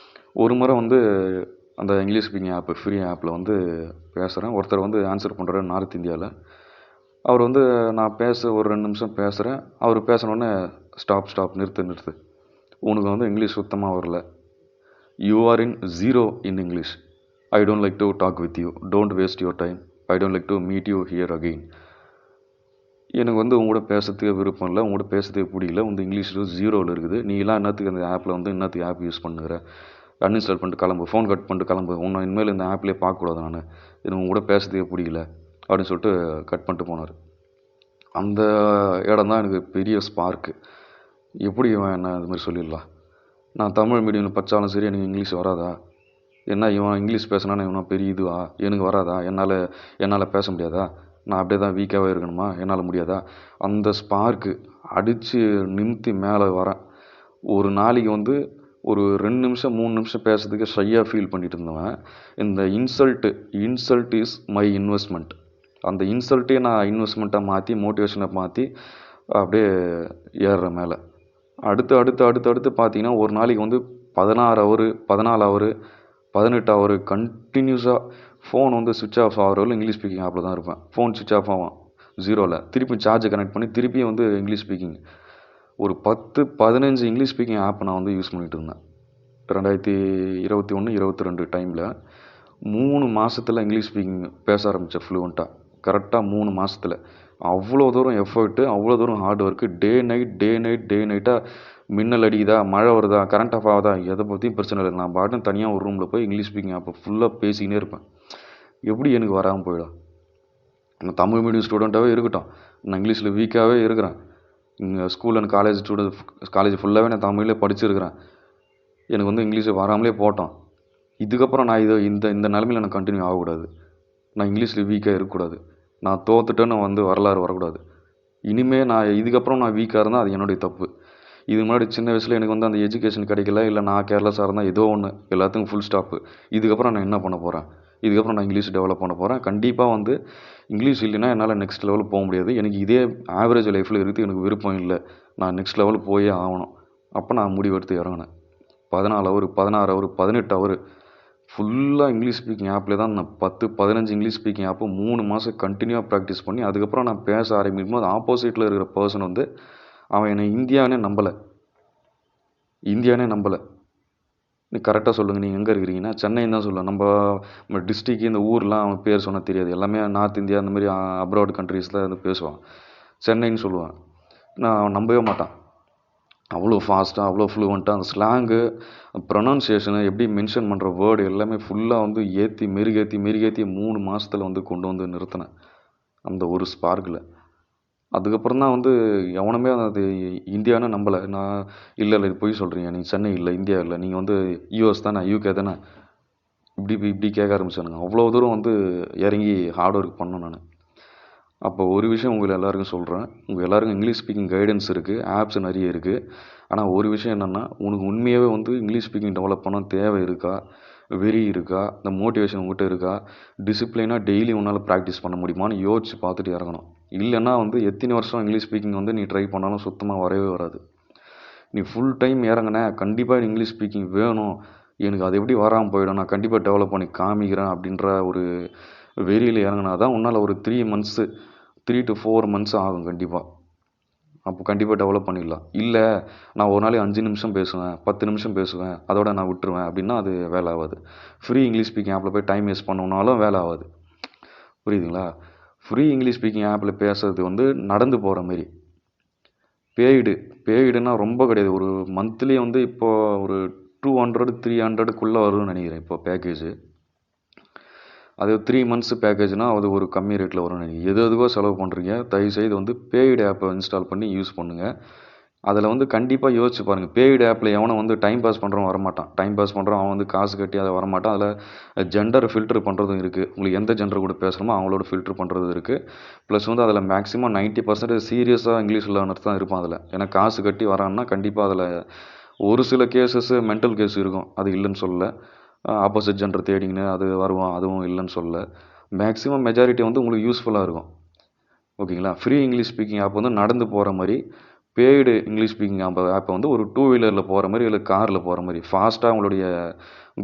ஒரு முறை வந்து அந்த இங்கிலீஷ் ஸ்பீக்கிங் ஆப்பு, ஃப்ரீ ஆப்பில் வந்து பேசுகிறேன். ஒருத்தர் வந்து ஆன்சர் பண்ணுறாரு நார்த் இந்தியாவில். அவர் வந்து நான் ஒரு 2 நிமிஷம் பேசுகிறேன். அவர் பேசினோடனே ஸ்டாப் நிறுத்து, உனக்கு வந்து இங்கிலீஷ் சுத்தமாக வரல, you are in zero in English, I don't like to talk with you, don't waste your time, I don't like to meet you here again. எனக்கு வந்து உங்களோட பேசுறதுக்கு விருப்பம் இல்லை, உங்களோட பேசுறதுக்கு பிடிக்கல, உங்கள் இங்கிலீஷ் ஜீரோவில் இருக்குது, நீ எல்லாம் என்னத்துக்கு அந்த ஆப்பில் வந்து என்னத்துக்கு ஆப் யூஸ் பண்ணுற, அன்இன்ஸ்டால் பண்ணிட்டு கிளம்பு, ஃபோன் கட் பண்ணிட்டு கிளம்பு, உன்னை இனிமேல் இந்த ஆப்லேயே பார்க்கக்கூடாது, நான் எனக்கு உங்க கூட பேசுறதுக்கே பிடிக்கல அப்படின்னு சொல்லிட்டு கட் பண்ணிட்டு போனார். அந்த இடம் தான் எனக்கு பெரிய ஸ்பார்க்கு. எப்படி இவன் என்ன இது மாதிரி சொல்லிடலாம், நான் தமிழ் மீடியமில் படித்தாலும் சரி எனக்கு இங்கிலீஷ் வராதா, என்ன இவன் இங்கிலீஷ் பேசினான்னு இவன் பெரிய இதுவா, எனக்கு வராதா, என்னால் பேச முடியாதா, நான் அப்படியே தான் வீக்காகவே இருக்கணுமா, என்னால் முடியாதா, அந்த ஸ்பார்க்கு அடித்து நிமித்தி மேலே வரேன். ஒரு நாளைக்கு வந்து ஒரு 2 நிமிஷம் 3 நிமிஷம் பேசுறதுக்கு ஷையாக ஃபீல் பண்ணிட்டு இருந்தவன், இந்த இன்சல்ட் இஸ் மை இன்வெஸ்ட்மெண்ட், அந்த இன்சல்ட்டே நான் இன்வெஸ்ட்மெண்ட்டாக மாற்றி மோட்டிவேஷனை மாற்றி அப்படியே ஏறுற மேலே. அடுத்து பார்த்தீங்கன்னா ஒரு நாளைக்கு வந்து 16 ஹவர் 14 ஹவர் 18 ஹவர் கண்டினியூஸாக ஃபோன் வந்து சுவிட்ச் ஆஃப் ஆகிறவரை இங்கிலீஷ் ஸ்பீக்கிங் ஆப்பில் தான் இருப்பேன். ஃபோன் சுவிட்ச் ஆஃப் ஆகும் ஜீரோவில், திருப்பி சார்ஜை கனெக்ட் பண்ணி திருப்பியும் வந்து இங்கிலீஷ் ஸ்பீக்கிங் ஒரு 10-15 இங்கிலீஷ் ஸ்பீக்கிங் ஆப் நான் வந்து யூஸ் பண்ணிகிட்டு இருந்தேன். 2021-22 டைமில் 3 மாதத்தில் இங்கிலீஷ் ஸ்பீக்கிங் பேச ஆரம்பித்தேன் ஃப்ளூவெண்ட்டாக. கரெக்டாக 3 மாதத்தில் அவ்வளோ தூரம் எஃபர்ட்டு, அவ்வளோ தூரம் ஹார்ட் ஒர்க்கு, டே நைட்டாக மின்னல் அடிக்குதா, மழை வருதா, கரண்ட் ஆஃப் ஆகுதா, எதை பற்றியும் பிரச்சனை இல்லை, நான் பாட்டும் தனியாக ஒரு ரூமில் போய் இங்கிலீஷ் ஸ்பீக்கிங் ஆப்பை ஃபுல்லாக பேசிக்கினே இருப்பேன். எப்படி எனக்கு வராமல் போயிடும்? நான் தமிழ் மீடியம் ஸ்டூடெண்ட்டாகவே இருக்கட்டும், நான் இங்கிலீஷில் வீக்காகவே இருக்கிறேன். இங்கே ஸ்கூல் அண்ட் காலேஜ் ஃபுல்லாகவே நான் தமிழ்லேயே படிச்சிருக்கிறேன். எனக்கு வந்து இங்கிலீஷை வராமலே போட்டோம். இதுக்கப்புறம் நான் இந்த நிலமையில் நான் கண்டினியூ ஆகக்கூடாது. நான் இங்கிலீஷில் வீக்காக இருக்கக்கூடாது. நான் தோத்துட்டேன்னு வந்து வரலாறு வரக்கூடாது. இனிமேல் இதுக்கப்புறம் நான் வீக்காக இருந்தால் அது என்னுடைய தப்பு. இது முன்னாடி சின்ன வயசில் எனக்கு வந்து அந்த எஜுகேஷன் கிடைக்கல, இல்லை நான் கேர்லெஸ்ஸாக இருந்தால் ஏதோ ஒன்று, எல்லாத்துக்கும் ஃபுல் ஸ்டாப்பு. இதுக்கப்புறம் நான் என்ன பண்ண போகிறேன்? இதுக்கப்புறம் நான் இங்கிலீஷ் டெவலப் பண்ண போகிறேன். கண்டிப்பாக வந்து இங்கிலீஷ் இல்லைன்னா என்னால் நெக்ஸ்ட் லெவலுக்கு போக முடியாது. எனக்கு இதே ஆவரேஜ் லைஃப்பில் இருக்குது எனக்கு விருப்பம் இல்லை. நான் நெக்ஸ்ட் லெவலுக்கு போயே ஆகணும். அப்போ நான் முடிவெடுத்து இறங்கினேன். 14 ஹவர் 16 ஹவர் 18 ஹவர் ஃபுல்லாக இங்கிலீஷ் ஸ்பீக்கிங் ஆப்பில் தான் நான் 10-15 இங்கிலீஷ் ஸ்பீக்கிங் ஆப்பு 3 மாதம் கண்டினியூவாக ப்ராக்டிஸ் பண்ணி அதுக்கப்புறம் நான் பேச ஆரம்பிக்கும் போது ஆப்போசிட்டில் இருக்கிற பர்சன் வந்து அவன் என்னை இந்தியானே நம்பலை. நீ கரெக்டாக சொல்லுங்கள், நீங்கள் எங்கே இருக்கிறீங்கன்னா சென்னைன்னு தான் சொல்லுவேன். நம்ம டிஸ்ட்ரிக்கு இந்த ஊர்லாம் அவன் பேர் சொன்னால் தெரியாது. எல்லாமே நார்த் இந்தியா அந்த மாதிரி அப்ராட் கண்ட்ரீஸில் வந்து பேசுவான். சென்னைன்னு சொல்லுவான். நான் நம்பவே மாட்டான். அவ்வளோ ஃபாஸ்ட்டாக, அவ்வளோ ஃப்ளூவெண்ட்டாக அந்த ஸ்லாங்கு, ப்ரொனவுன்சியேஷனு, எப்படி மென்ஷன் பண்ணுற வேர்டு எல்லாமே ஃபுல்லாக வந்து மெருகேற்றி 3 மாதத்தில் வந்து கொண்டு வந்து நிறுத்தினேன் அந்த ஒரு ஸ்பார்க்கில். அதுக்கப்புறம் தான் வந்து எவனுமே அது இந்தியான்னு நம்பலை. நான் இல்லை இது பொய் சொல்கிறீங்க, நீங்கள் சென்னை இல்லை, இந்தியா இல்லை, நீங்கள் வந்து யூஎஸ் தானே, யூகே தானே, இப்படி கேட்க ஆரம்பிச்சானுங்க. அவ்வளோ தூரம் வந்து இறங்கி ஹார்ட் ஒர்க் பண்ணேன் நான். அப்போ ஒரு விஷயம் உங்கள் எல்லாருக்கும் சொல்கிறேன். உங்கள் எல்லாருக்கும் இங்கிலீஷ் ஸ்பீக்கிங் கைடன்ஸ் இருக்குது, ஆப்ஸ் நிறைய இருக்குது. ஆனால் ஒரு விஷயம் என்னென்னா, உனக்கு உண்மையாகவே வந்து இங்கிலீஷ் ஸ்பீக்கிங் டெவலப் பண்ண தேவை இருக்கா, வெறி இருக்கா, இந்த மோட்டிவேஷன் உங்கள்கிட்ட இருக்கா, டிசிப்ளினாக டெய்லி உன்னால் ப்ராக்டிஸ் பண்ண முடியுமான்னு யோசிச்சு பார்த்துட்டு இறங்கணும். இல்லைன்னா வந்து எத்தனை வருஷம் இங்கிலீஷ் ஸ்பீக்கிங் வந்து நீ ட்ரை பண்ணாலும் சுத்தமாக வரவே வராது. நீ ஃபுல் டைம் இறங்கின கண்டிப்பாக இங்கிலீஷ் ஸ்பீக்கிங் வேணும், எனக்கு அது எப்படி வராமல் போயிடும், நான் கண்டிப்பாக டெவலப் பண்ணி காமிக்கிறேன் அப்படின்ற ஒரு வெறியில் இறங்கினா தான் உன்னால் ஒரு 3 months 3 to 4 months ஆகும் கண்டிப்பாக. அப்போ கண்டிப்பாக டெவலப் பண்ணிடலாம். இல்லை நான் ஒரு நாளைக்கு 5 நிமிஷம் பேசுவேன், 10 நிமிஷம் பேசுவேன், அதோட நான் விட்டுருவேன் அப்படின்னா அது வேலை ஆகாது. ஃப்ரீ இங்கிலீஷ் ஸ்பீக்கிங் ஆப்பில் போய் டைம் வேஸ்ட் பண்ணணுன்னாலும் வேலை ஆகாது. புரியுதுங்களா? ஃப்ரீ இங்கிலீஷ் ஸ்பீக்கிங் ஆப்பில் பேசுறது வந்து நடந்து போகிற மாரி. பேய்டுனா ரொம்ப கிடையாது. ஒரு மந்த்லி வந்து இப்போது ஒரு 200 300க்குள்ளே வரும்னு நினைக்கிறேன் இப்போ பேக்கேஜு. அது 3 months பேக்கேஜ்னால் அது ஒரு கம்மி ரேட்டில் வரும்னு நினைக்கிறேன். எதுக்கோ செலவு பண்ணுறீங்க, தயவுசெய்து வந்து பெய்டு ஆப்பை இன்ஸ்டால் பண்ணி யூஸ் பண்ணுங்கள். அதில் வந்து கண்டிப்பாக யோசிச்சு பாருங்கள். பெய்டு ஆப்பில் எவனும் வந்து டைம் பாஸ் பண்ணுறவன் வரமாட்டான். டைம் பாஸ் பண்ணுறவன் அவன் வந்து காசு கட்டி அதை வரமாட்டான். அதில் ஜெண்டர் ஃபில்டர் பண்ணுறதும் இருக்குது. உங்களுக்கு எந்த ஜெண்டர் கூட பேசுகிறோமோ அவங்களோட ஃபில்டர் பண்ணுறது இருக்குது. ப்ளஸ் வந்து அதில் மேக்ஸிமம் 90% சீரியஸாக இங்கிலீஷ் லேர்னர்ஸ் தான் இருப்பான் அதில். ஏன்னா காசு கட்டி வரான்னா கண்டிப்பாக அதில் ஒரு சில கேசஸ்ஸு மென்டல் கேஸ் இருக்கும், அது இல்லைன்னு சொல்லலை. ஆப்போசிட் ஜெண்டர் தேடிங்கன்னு அது வருவான், அதுவும் இல்லைன்னு சொல்லலை. மேக்ஸிமம் மெஜாரிட்டி வந்து உங்களுக்கு யூஸ்ஃபுல்லாக இருக்கும். ஓகேங்களா? ஃப்ரீ இங்கிலீஷ் ஸ்பீக்கிங் ஆப் வந்து நடந்து போகிற மாதிரி, பெய்டு இங்கிலீஷ் ஸ்பீக்கிங் ஆப்பை வந்து ஒரு 2 வீலரில் போகிற மாதிரி இல்லை காரில் போகிற மாதிரி ஃபாஸ்ட்டாக உங்களுடைய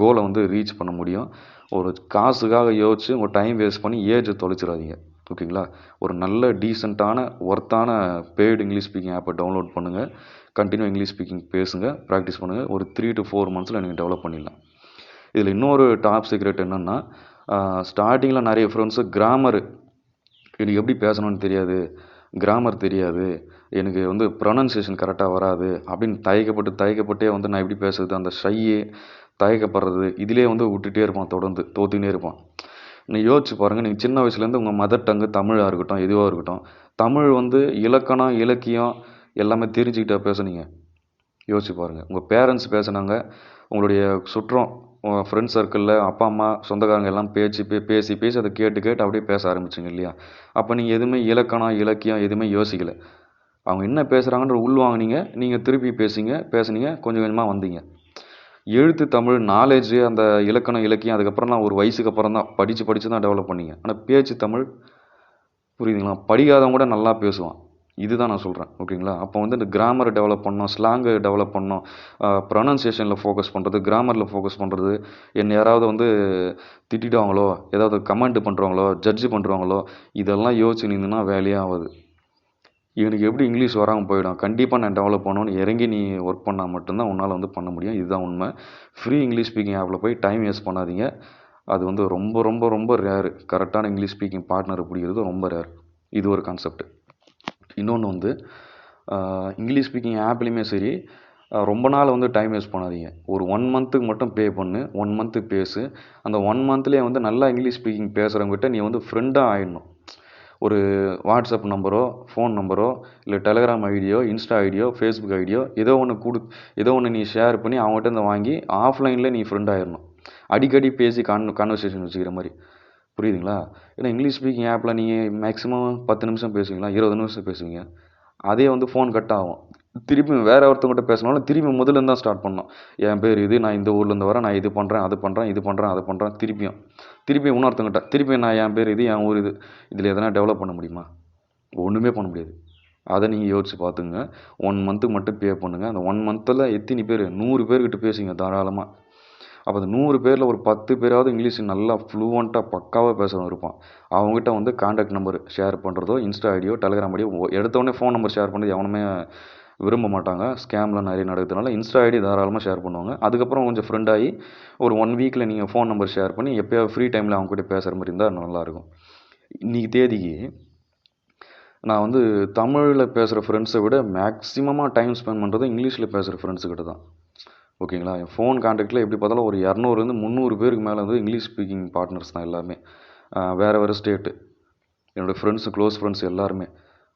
கோலை வந்து ரீச் பண்ண முடியும். ஒரு காசுக்காக யோசிச்சு உங்கள் டைம் வேஸ்ட் பண்ணி ஏஜை தொலைச்சிடாதீங்க. ஓகேங்களா? ஒரு நல்ல டீசெண்டான ஒர்த்தான பெய்டு இங்கிலீஷ் ஸ்பீக்கிங் ஆப்பை டவுன்லோட் பண்ணுங்கள். கண்டினியூ இங்கிலீஷ் ஸ்பீக்கிங் பேசுங்க, ப்ராக்டிஸ் பண்ணுங்கள். ஒரு 3 to 4 months நீங்கள் டெவலப் பண்ணிடலாம். இதில் இன்னொரு டாப் சீக்ரெட் என்னென்னா, ஸ்டார்டிங்கில் நிறைய ஃப்ரெண்ட்ஸு எனக்கு எப்படி பேசணும்னு தெரியாது, கிராமர் தெரியாது, எனக்கு வந்து ப்ரொனன்சியேஷன் கரெக்டாக வராது அப்படின்னு தயக்கப்பட்டே வந்து நான் எப்படி பேசுறது, அந்த ஷையே தயக்கப்படுறது இதிலே வந்து விட்டுட்டே இருப்பான், தொடர்ந்து தோத்துக்கினே இருப்பான். நீங்கள் யோசிச்சு பாருங்கள். நீங்கள் சின்ன வயசுலேருந்து உங்கள் மதர் டங்கு தமிழாக இருக்கட்டும், எதுவாக இருக்கட்டும், தமிழ் வந்து இலக்கணம் இலக்கியம் எல்லாமே தெரிஞ்சுக்கிட்டா பேசுனீங்க. யோசிச்சு பாருங்கள். உங்கள் பேரண்ட்ஸ் பேசுனாங்க, உங்களுடைய சுற்றம் உங்கள் ஃப்ரெண்ட்ஸ் சர்க்கிளில் அப்பா அம்மா சொந்தக்காரங்க எல்லாம் பேசி அதை கேட்டு அப்படியே பேச ஆரம்பிச்சிங்க இல்லையா? அப்போ நீங்கள் எதுவுமே இலக்கணம் இலக்கியம் எதுவுமே யோசிக்கலை. அவங்க என்ன பேசுகிறாங்கன்ற உள்வாங்கினீங்க, நீங்கள் திருப்பி பேசுனீங்க, கொஞ்சம் கொஞ்சமாக வந்தீங்க. எழுத்து தமிழ் நாலேஜு அந்த இலக்கணம் இலக்கியம் அதுக்கப்புறம்லாம் ஒரு வயசுக்கு அப்புறம் தான் படித்து தான் டெவலப் பண்ணீங்க. ஆனால் பேச்சு தமிழ் புரியுதுங்களா? படிக்காதவங்க கூட நல்லா பேசுவான். இதுதான் நான் சொல்கிறேன். ஓகேங்களா? அப்போ வந்து இந்த கிராமரை டெவலப் பண்ணணும், ஸ்லாங்கை டெவலப் பண்ணணும், ப்ரொனன்சியேஷனில் ஃபோக்கஸ் பண்ணுறது, கிராமரில் ஃபோக்கஸ் பண்ணுறது. என்னை யாராவது வந்து திட்டிடுவாங்களோ, ஏதாவது கமெண்ட் பண்ணுறவங்களோ, ஜட்ஜு பண்ணுறவங்களோ, இதெல்லாம் யோசிச்சு நின்றுனா வேலையே ஆகாது. எனக்கு எப்படி இங்கிலீஷ் வராமல் போயிடும், கண்டிப்பாக நான் டெவலப் பண்ணணும்னு இறங்கி நீ ஒர்க் பண்ணால் மட்டும்தான் உன்னால் வந்து பண்ண முடியும். இதுதான் உண்மை. ஃப்ரீ இங்கிலீஷ் ஸ்பீக்கிங் ஆப்பில் போய் டைம் வேஸ்ட் பண்ணாதீங்க. அது வந்து ரொம்ப ரொம்ப ரொம்ப ரேரு. கரெக்டான இங்கிலீஷ் ஸ்பீக்கிங் பார்ட்னர் பிடிக்கிறது ரொம்ப ரேர். இது ஒரு கான்செப்ட். இன்னொன்று வந்து இங்கிலீஷ் ஸ்பீக்கிங் ஆப்லேயுமே சரி, ரொம்ப நாள் வந்து டைம் வேஸ்ட் பண்ணாதீங்க. ஒரு 1 monthக்கு மட்டும் பே பண்ணு, 1 month பேசு. அந்த 1 monthலேயே வந்து நல்லா இங்கிலீஷ் ஸ்பீக்கிங் பேசுகிறவங்ககிட்ட நீ வந்து ஃப்ரெண்டாக ஆயிடணும். ஒரு வாட்ஸ்அப் நம்பரோ, ஃபோன் நம்பரோ, இல்லை டெலகிராம் ஐடியோ, இன்ஸ்டா ஐடியோ, ஃபேஸ்புக் ஐடியோ ஏதோ ஒன்று நீ ஷேர் பண்ணி அவங்ககிட்ட இருந்து வாங்கி ஆஃப்லைனில் நீ ஃப்ரெண்ட் ஆயிடணும். அடிக்கடி பேசி கான்வர்சேஷன் வச்சுக்கிற மாதிரி. புரியுதுங்களா? ஏன்னா இங்கிலீஷ் ஸ்பீக்கிங் ஆப்பில் நீங்கள் மேக்ஸிமம் 10 நிமிஷம் பேசுவீங்களா, 20 நிமிஷம் பேசுவீங்க. அதே வந்து ஃபோன் கட் ஆகும். திருப்பி வேறு ஒருத்தவங்ககிட்ட பேசினாலும் திருப்பி முதல்லேருந்து தான் ஸ்டார்ட் பண்ணணும். என் பேர் இது, நான் இந்த ஊர்லேருந்து வரேன், நான் இது பண்ணுறேன், அது பண்ணுறேன், இது பண்ணுறேன், அதை பண்ணுறேன். திருப்பி இன்னொருத்தவங்ககிட்ட திருப்பி நான் என் பேர் இது, என் ஊர் இது. இதில் எதனா டெவலப் பண்ண முடியுமா? ஒன்றுமே பண்ண முடியாது. அதை நீங்கள் யோசிச்சு பார்த்துங்க. 1 monthக்கு மட்டும் பே பண்ணுங்கள். அந்த 1 monthல் எத்தனை பேர், 100 பேர்கிட்ட பேசுங்க தாராளமாக. அப்போ அந்த 100 பேரில் ஒரு 10 பேராவது இங்கிலீஷ் நல்லா ஃப்ளூவண்ட்டாக பக்காவாக பேசுகிறவங்க இருப்பான். அவங்ககிட்ட வந்து கான்டாக்ட் நம்பர் ஷேர் பண்ணுறதோ, இன்ஸ்டா ஐடியோ, டெலகிராம் ஐடியோ, எடுத்தோடனே ஃபோன் நம்பர் ஷேர் பண்ணுறது எவனுமே விரும்ப மாட்டாங்க. ஸ்கேம்லாம் நிறைய நடக்கிறதுனால இன்ஸ்டா ஐடி தாராளமாக ஷேர் பண்ணுவாங்க. அதுக்கப்புறம் கொஞ்சம் ஃப்ரெண்ட் ஆகி ஒரு 1 வீக்கில் நீங்கள் ஃபோன் நம்பர் ஷேர் பண்ணி எப்போயாவது ஃப்ரீ டைமில் அவங்ககிட்ட பேசுகிற மாதிரி இருந்தால் நல்லாயிருக்கும். இன்றைக்கி தேதிக்கு நான் வந்து தமிழில் பேசுகிற ஃப்ரெண்ட்ஸை விட மேக்ஸிமமாக டைம் ஸ்பெண்ட் பண்ணுறது இங்கிலீஷில் பேசுகிற ஃப்ரெண்ட்ஸுக்கிட்ட தான். ஓகேங்களா? என் ஃபோன் கான்டாக்டில் எப்படி பார்த்தாலும் ஒரு 200 300 பேருக்கு மேலே வந்து இங்கிலீஷ் ஸ்பீக்கிங் பார்ட்னர்ஸ் தான் எல்லாமே. வேறு ஸ்டேட்டு. என்னோடய ஃப்ரெண்ட்ஸு, க்ளோஸ் ஃப்ரெண்ட்ஸ் எல்லாருமே.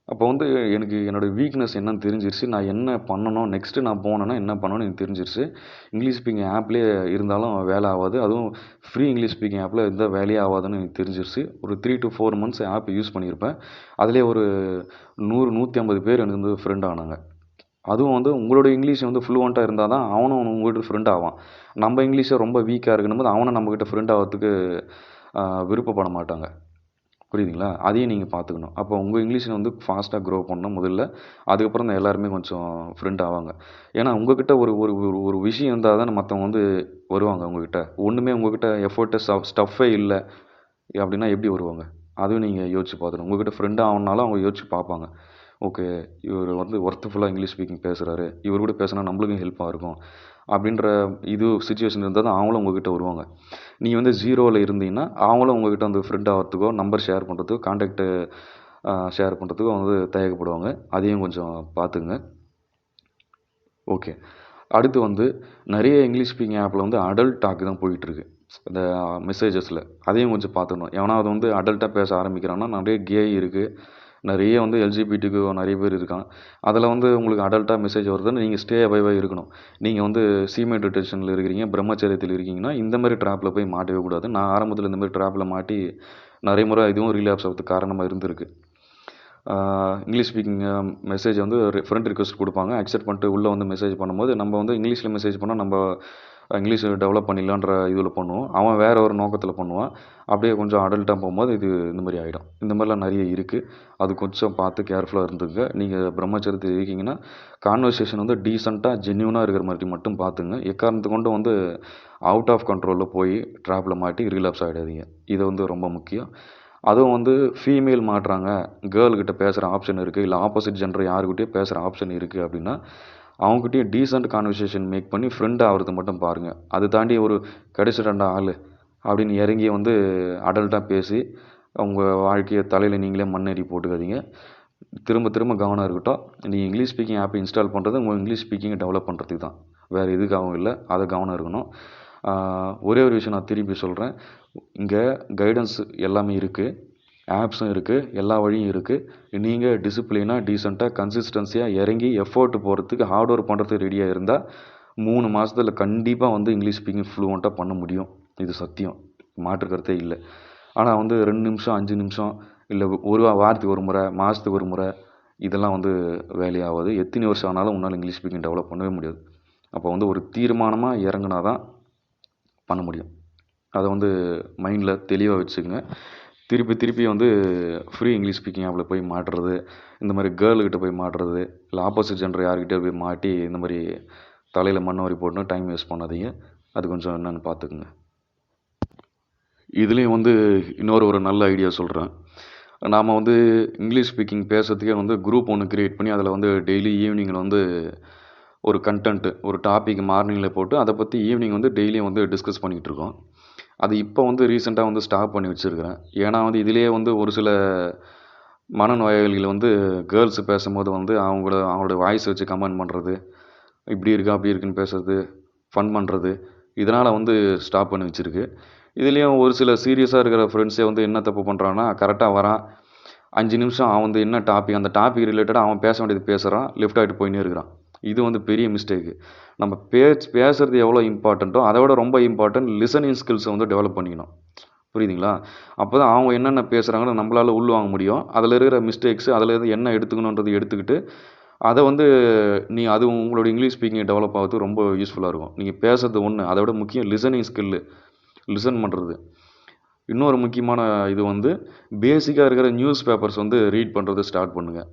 அப்போ வந்து எனக்கு என்னோடய வீக்னஸ் என்னன்னு தெரிஞ்சிருச்சு. நான் என்ன பண்ணணும், நெக்ஸ்ட்டு நான் போனேன்னா என்ன பண்ணணும்னு எனக்கு தெரிஞ்சிருச்சு. இங்கிலீஷ் ஸ்பீக்கிங் ஆப்லேயே இருந்தாலும் வேலை ஆகாது. அதுவும் ஃப்ரீ இங்கிலீஷ் ஸ்பீக்கிங் ஆப்பில் இருந்தால் வேலையே ஆகாதுன்னு எனக்கு தெரிஞ்சிருச்சு. ஒரு 3 to 4 மந்த்ஸ் ஆப் யூஸ் பண்ணியிருப்பேன். அதிலே ஒரு 100, 150 பேர் எனக்கு வந்து ஃப்ரெண்ட் ஆனாங்க. அதுவும் வந்து உங்களோட இங்கிலீஷ் வந்து ஃப்ளூவெண்ட்டாக இருந்தால் தான் அவனும் உங்கள்கிட்ட ஃப்ரெண்ட் ஆவான். நம்ம இங்கிலீஷை ரொம்ப வீக்காக இருக்கணும்போது அவனை நம்மக்கிட்ட ஃப்ரெண்ட் ஆகிறதுக்கு விருப்பப்பட மாட்டாங்க. புரியுதுங்களா? அதையும் நீங்கள் பார்த்துக்கணும். அப்போ உங்கள் இங்கிலீஷை வந்து ஃபாஸ்ட்டாக க்ரோ பண்ணணும் முதல்ல. அதுக்கப்புறம் தான் எல்லாருமே கொஞ்சம் ஃப்ரெண்ட் ஆவாங்க. ஏன்னா உங்ககிட்ட ஒரு ஒரு ஒரு ஒரு விஷயம் இருந்தால் தானே மற்றவங்க வந்து வருவாங்க உங்ககிட்ட. ஒன்றுமே உங்ககிட்ட எஃபோர்ட்டு ஸ்டஃப்பே இல்லை அப்படின்னா எப்படி வருவாங்க? அதுவும் நீங்கள் யோசிச்சு பார்த்துக்கணும். உங்ககிட்ட ஃப்ரெண்ட் ஆகணுனாலும் அவங்க யோசிச்சு பார்ப்பாங்க. ஓகே, இவர் வந்து ஒர்த்ஃபுல்லாக இங்கிலீஷ் ஸ்பீக்கிங் பேசுகிறாரு. இவர் கூட பேசினா நம்மளுக்கும் ஹெல்ப்பாக இருக்கும் அப்படின்ற சிச்சுவேஷன் இருந்தால் தான் அவங்களும் உங்ககிட்ட வருவாங்க. நீ வந்து 0ல் இருந்தீங்கன்னா அவங்களும் உங்ககிட்ட வந்து ஃப்ரெண்ட் ஆகிறதுக்கோ, நம்பர் ஷேர் பண்ணுறதுக்கோ, கான்டாக்ட்டு ஷேர் பண்ணுறதுக்கோ வந்து தயக்கப்படுவாங்க. அதையும் கொஞ்சம் பார்த்துங்க. ஓகே. அடுத்து வந்து நிறைய இங்கிலீஷ் ஸ்பீக்கிங் ஆப்பில் வந்து அடல்ட் டாக் தான் போயிட்டுருக்கு. இந்த மெசேஜஸில் அதையும் கொஞ்சம் பார்த்துக்கணும். எவனா அது வந்து அடல்ட்டாக பேச ஆரம்பிக்கிறான்னா நிறைய கே இருக்குது, நிறைய வந்து எல்ஜிபிடிக்கு நிறைய பேர் இருக்கான். அதில் வந்து உங்களுக்கு அடல்ட்டாக மெசேஜ் வருதுன்னு நீங்கள் ஸ்டே அவைவாக இருக்கணும். நீங்கள் வந்து சீமெண்ட் டிடென்ஷனில் இருக்கிறீங்க, பிரம்மச்சரியத்தில் இருக்கீங்கன்னா இந்த மாதிரி ட்ராப்பில் போய் மாட்டவே கூடாது. நான் ஆரம்பத்தில் இந்த மாதிரி ட்ராப்பில் மாட்டி நிறைய முறை இதுவும் ரீலாப்ஸ் ஆகிறதுக்கு காரணமாக இருந்திருக்கு. இங்கிலீஷ் ஸ்பீக்கிங் மெசேஜ் வந்து ஃப்ரெண்ட் ரிக்வெஸ்ட் கொடுப்பாங்க. அக்செப்ட் பண்ணிட்டு உள்ளே வந்து மெசேஜ் பண்ணும்போது நம்ம வந்து இங்கிலீஷில் மெசேஜ் பண்ணால் நம்ம இங்கிலீஷ் டெவலப் பண்ணிடலான்ற இதில் பண்ணுவோம். அவன் வேறு ஒரு நோக்கத்தில் பண்ணுவான். அப்படியே கொஞ்சம் அடல்ட்டாக போகும்போது இது இந்த மாதிரி ஆகிடும். இந்த மாதிரிலாம் நிறைய இருக்குது. அது கொஞ்சம் பார்த்து கேர்ஃபுல்லாக இருந்துங்க. நீங்கள் பிரம்மச்சரியத்தில் இருக்கீங்கன்னா கான்வர்சேஷன் வந்து டீசெண்டாக ஜென்யூனாக இருக்கிற மாதிரி மட்டும் பார்த்துங்க. எக்காரணத்து கொண்டு வந்து அவுட் ஆஃப் கண்ட்ரோலில் போய் ட்ராப்பில் மாட்டி ரீலாப்ஸ் ஆகிடாதீங்க. இது வந்து ரொம்ப முக்கியம். அதுவும் வந்து ஃபீமேல் மாட்டுறாங்க, கேர்ள்கிட்ட பேசுகிற ஆப்ஷன் இருக்குது, இல்லை ஆப்போசிட் ஜெண்டர் யாருக்கிட்டேயும் பேசுகிற ஆப்ஷன் இருக்குது அப்படின்னா அவங்ககிட்டயும் டீசெண்ட் கான்வர்சேஷன் மேக் பண்ணி ஃப்ரெண்ட் ஆகிறது மட்டும் பாருங்கள். அது தாண்டி ஒரு கிடைச்சிட்டா ஆள் அப்படின்னு இறங்கி வந்து அடல்ட்டாக பேசி உங்கள் வாழ்க்கையை தலையில் நீங்களே மண்ணேறி போட்டுக்காதீங்க. திரும்ப திரும்ப கவனம் இருக்கட்டும். நீங்கள் இங்கிலீஷ் ஸ்பீக்கிங் ஆப் இன்ஸ்டால் பண்ணுறது உங்கள் இங்கிலீஷ் ஸ்பீக்கிங்கை டெவலப் பண்ணுறதுக்கு தான், வேறு எதுக்காகவும் இல்லை. அதை கவனம் இருக்கணும். ஒரே ஒரு விஷயம் நான் திருப்பி சொல்கிறேன். இங்கே கைடன்ஸ் எல்லாமே இருக்குது, ஆப்ஸும் இருக்குது, எல்லா வழியும் இருக்குது. நீங்கள் டிசிப்ளினாக டீசெண்டாக கன்சிஸ்டன்சியாக இறங்கி எஃபோர்ட் போகிறதுக்கு ஹார்ட் ஒர்க் பண்ணுறதுக்கு ரெடியாக இருந்தால் 3 மாதத்தில் கண்டிப்பாக வந்து இங்கிலீஷ் ஸ்பீக்கிங் ஃப்ளூவெண்ட்டாக பண்ண முடியும். இது சத்தியம், மாற்றுக்கருத்தே இல்லை. ஆனால் வந்து 2 நிமிஷம் 5 நிமிஷம் இல்லை ஒரு வாரத்துக்கு ஒரு முறை, மாதத்துக்கு ஒரு முறை இதெல்லாம் வந்து வேலையாகாது. எத்தனை வருஷம் ஆனாலும் உன்னால் இங்கிலீஷ் ஸ்பீக்கிங் டெவலப் பண்ணவே முடியாது. அப்போ வந்து ஒரு தீர்மானமாக இறங்கினா தான் பண்ண முடியும். அதை வந்து மைண்டில் தெளிவாக வச்சுக்கோங்க. திருப்பி திருப்பி வந்து ஃப்ரீ இங்கிலீஷ் ஸ்பீக்கிங் ஆப்பில் போய் மாட்டுறது, இந்த மாதிரி கேர்ள்கிட்ட போய் மாட்டுறது, இல்லை ஆப்போசிட் ஜெண்டர் யார்கிட்ட போய் மாட்டி இந்த மாதிரி தலையில் மண் வாரி போட்டுன்னு டைம் வேஸ்ட் பண்ணாதீங்க. அது கொஞ்சம் என்னென்னு பார்த்துக்குங்க. இதுலேயும் வந்து ஒரு நல்ல ஐடியா சொல்கிறேன். நாம் வந்து இங்கிலீஷ் ஸ்பீக்கிங் பேசுறதுக்கே வந்து குரூப் ஒன்று க்ரியேட் பண்ணி அதில் வந்து டெய்லி ஈவினிங்கில் வந்து ஒரு கண்டென்ட்டு, ஒரு டாபிக் மார்னிங்கில் போட்டு அதை பற்றி ஈவினிங் வந்து டெய்லியும் வந்து டிஸ்கஸ் பண்ணிகிட்டு இருக்கோம். அது இப்போ வந்து ரீசெண்டாக வந்து ஸ்டாப் பண்ணி வச்சுருக்கிறேன். ஏன்னா வந்து இதிலேயே வந்து ஒரு சில மனநோயாளிகள் வந்து கேர்ள்ஸ் பேசும்போது வந்து அவங்களோட வாய்ஸ் வச்சு கமெண்ட் பண்ணுறது, இப்படி இருக்கா அப்படி இருக்குன்னு பேசுறது, ஃபன் பண்ணுறது, இதனால் வந்து ஸ்டாப் பண்ணி வச்சுருக்கு. இதுலேயும் ஒரு சில சீரியஸாக இருக்கிற ஃப்ரெண்ட்ஸே வந்து என்ன தப்பு பண்ணுறான்னா, கரெக்டாக வரான் 5 நிமிஷம் அவன் வந்து என்ன டாபிக், அந்த டாபிக் ரிலேட்டடாக அவன் பேச வேண்டியது பேசுகிறான், லெஃப்ட் ஆகிட்டு போயின்னே இருக்கிறான். இது வந்து பெரிய மிஸ்டேக்கு. நம்ம பேசுகிறது எவ்வளோ இம்பார்ட்டண்ட்டோ அதை விட ரொம்ப இம்பார்ட்டன்ட் லிசனிங் ஸ்கில்ஸை வந்து டெவலப் பண்ணிக்கணும். புரியுதுங்களா? அப்போ தான் அவங்க என்னென்ன பேசுகிறாங்கன்னு நம்மளால் உள்வாங்க முடியும். அதில் இருக்கிற மிஸ்டேக்ஸு, அதில் இருந்து என்ன எடுத்துக்கணுன்றது எடுத்துக்கிட்டு அதை வந்து அது உங்களோட இங்கிலீஷ் ஸ்பீக்கிங் டெவலப் ஆகிறதுக்கு ரொம்ப யூஸ்ஃபுல்லாக இருக்கும். நீங்கள் பேசுறது ஒன்று, அதை விட முக்கியம் லிசனிங் ஸ்கில்லு, லிசன் பண்ணுறது. இன்னொரு முக்கியமான இது வந்து பேசிக்காக இருக்கிற நியூஸ் பேப்பர்ஸ் வந்து ரீட் பண்ணுறது ஸ்டார்ட் பண்ணுங்கள்.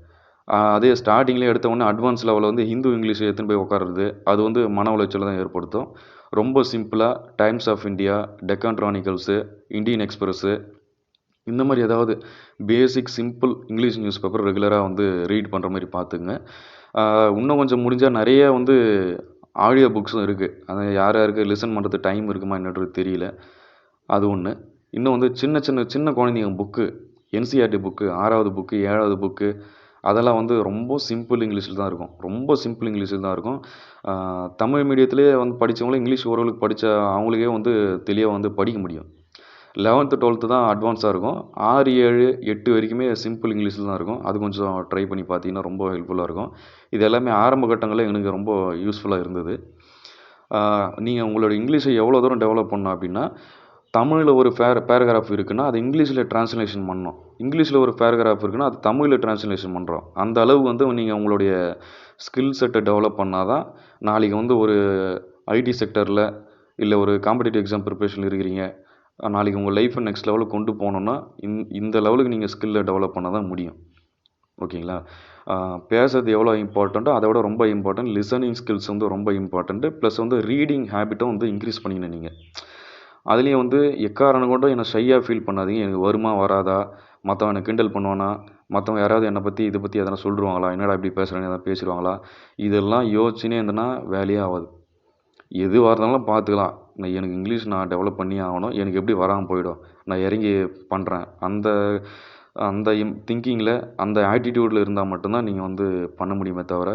அதே ஸ்டார்டிங்லேயே எடுத்த உடனே அட்வான்ஸ் லெவலில் வந்து ஹிந்து இங்கிலீஷ் எடுத்துன்னு போய் உட்காருறது, அது வந்து மன உளைச்சலை தான் ஏற்படுத்தும். ரொம்ப சிம்பிளாக Times of India, Deccan Chronicle, Indian Express, இந்த மாதிரி ஏதாவது basic simple English newspaper ரெகுலராக வந்து ரீட் பண்ணுற மாதிரி பார்த்துங்க. இன்னும் கொஞ்சம் முடிஞ்சால் நிறைய வந்து ஆடியோ புக்ஸும் இருக்குது. அதை யார் யாருக்கு லிசன் பண்ணுறதுக்கு டைம் இருக்குமா என்னன்றது தெரியல. அது ஒன்று. இன்னும் வந்து சின்ன குழந்தைங்க புக்கு, என்சிஆர்டி புக்கு, 6வது புக்கு, 7வது புக்கு, அதெல்லாம் வந்து ரொம்ப சிம்பிள் இங்கிலீஷில் தான் இருக்கும். ரொம்ப சிம்பிள் இங்கிலீஷில் தான் இருக்கும். தமிழ் மீடியத்திலே வந்து படித்தவங்களும் இங்கிலீஷ் ஓரளவுக்கு படித்த அவங்களுக்கே வந்து தெளிவாக வந்து படிக்க முடியும். 11th 12th தான் அட்வான்ஸாக இருக்கும். 6, 7, 8 வரைக்குமே சிம்பிள் இங்கிலீஷில் தான் இருக்கும். அது கொஞ்சம் ட்ரை பண்ணி பார்த்தீங்கன்னா ரொம்ப ஹெல்ப்ஃபுல்லாக இருக்கும். இது எல்லாமே ஆரம்ப கட்டங்களில் எனக்கு ரொம்ப யூஸ்ஃபுல்லாக இருந்தது. நீங்கள் உங்களோட இங்கிலீஷை எவ்வளோ தூரம் டெவலப் பண்ணணும் அப்படின்னா, தமிழில் ஒரு பேராகிராஃப் இருக்குன்னா அது இங்கிலீஷில் ட்ரான்ஸ்லேஷன் பண்ணணும். இங்கிலீஷில் ஒரு பேராகிராஃப் இருக்குன்னா அது தமிழில் ட்ரான்ஸ்லேஷன் பண்ணுறோம். அந்த அளவு வந்து நீங்கள் உங்களுடைய ஸ்கில் செட்டை டெவலப் பண்ணால் தான் நாளைக்கு வந்து ஒரு ஐடி செக்டரில் இல்லை ஒரு காம்படிட்டிவ் எக்ஸாம் ப்ரிப்பரேஷனில் இருக்கிறீங்க, நாளைக்கு உங்கள் லைஃப்பை நெக்ஸ்ட் லெவலுக்கு கொண்டு போகணுன்னா இந்த லெவலுக்கு நீங்கள் ஸ்கில்லை டெவலப் பண்ண தான் முடியும். ஓகேங்களா? பேசுறது எவ்வளோ இம்பார்ட்டண்ட்டோ அதை விட ரொம்ப இம்பார்ட்டன்ட் லிசனிங் ஸ்கில்ஸ் வந்து ரொம்ப இம்பார்ட்டண்ட்டு. ப்ளஸ் வந்து ரீடிங் ஹேபிட்டும் வந்து இன்க்ரீஸ் பண்ணிக்கணும் நீங்கள். அதுலேயும் வந்து எக்காரணம் கொண்டும் என்னை ஷையாக ஃபீல் பண்ணாதீங்க. எனக்கு வருமா வராதா, மற்றவன் என்னை கிண்டல் பண்ணுவானா, மற்றவங்க யாராவது என்னை பற்றி இதை பற்றி எதனா சொல்லிடுவாங்களா, என்னடா இப்படி பேசுகிறேன்னு எதாவது பேசிடுவாங்களா, இதெல்லாம் யோசிச்சுனே இருந்தேன்னா வேலையே ஆகாது. எதுவாக இருந்தாலும் பார்த்துக்கலாம். எனக்கு இங்கிலீஷ் நான் டெவலப் பண்ணி ஆகணும். எனக்கு எப்படி வராமல் போயிடும், நான் இறங்கி பண்ணுறேன். அந்த அந்த திங்கிங்கில் அந்த ஆட்டிடியூடில் இருந்தால் மட்டும்தான் நீங்கள் வந்து பண்ண முடியுமே தவிர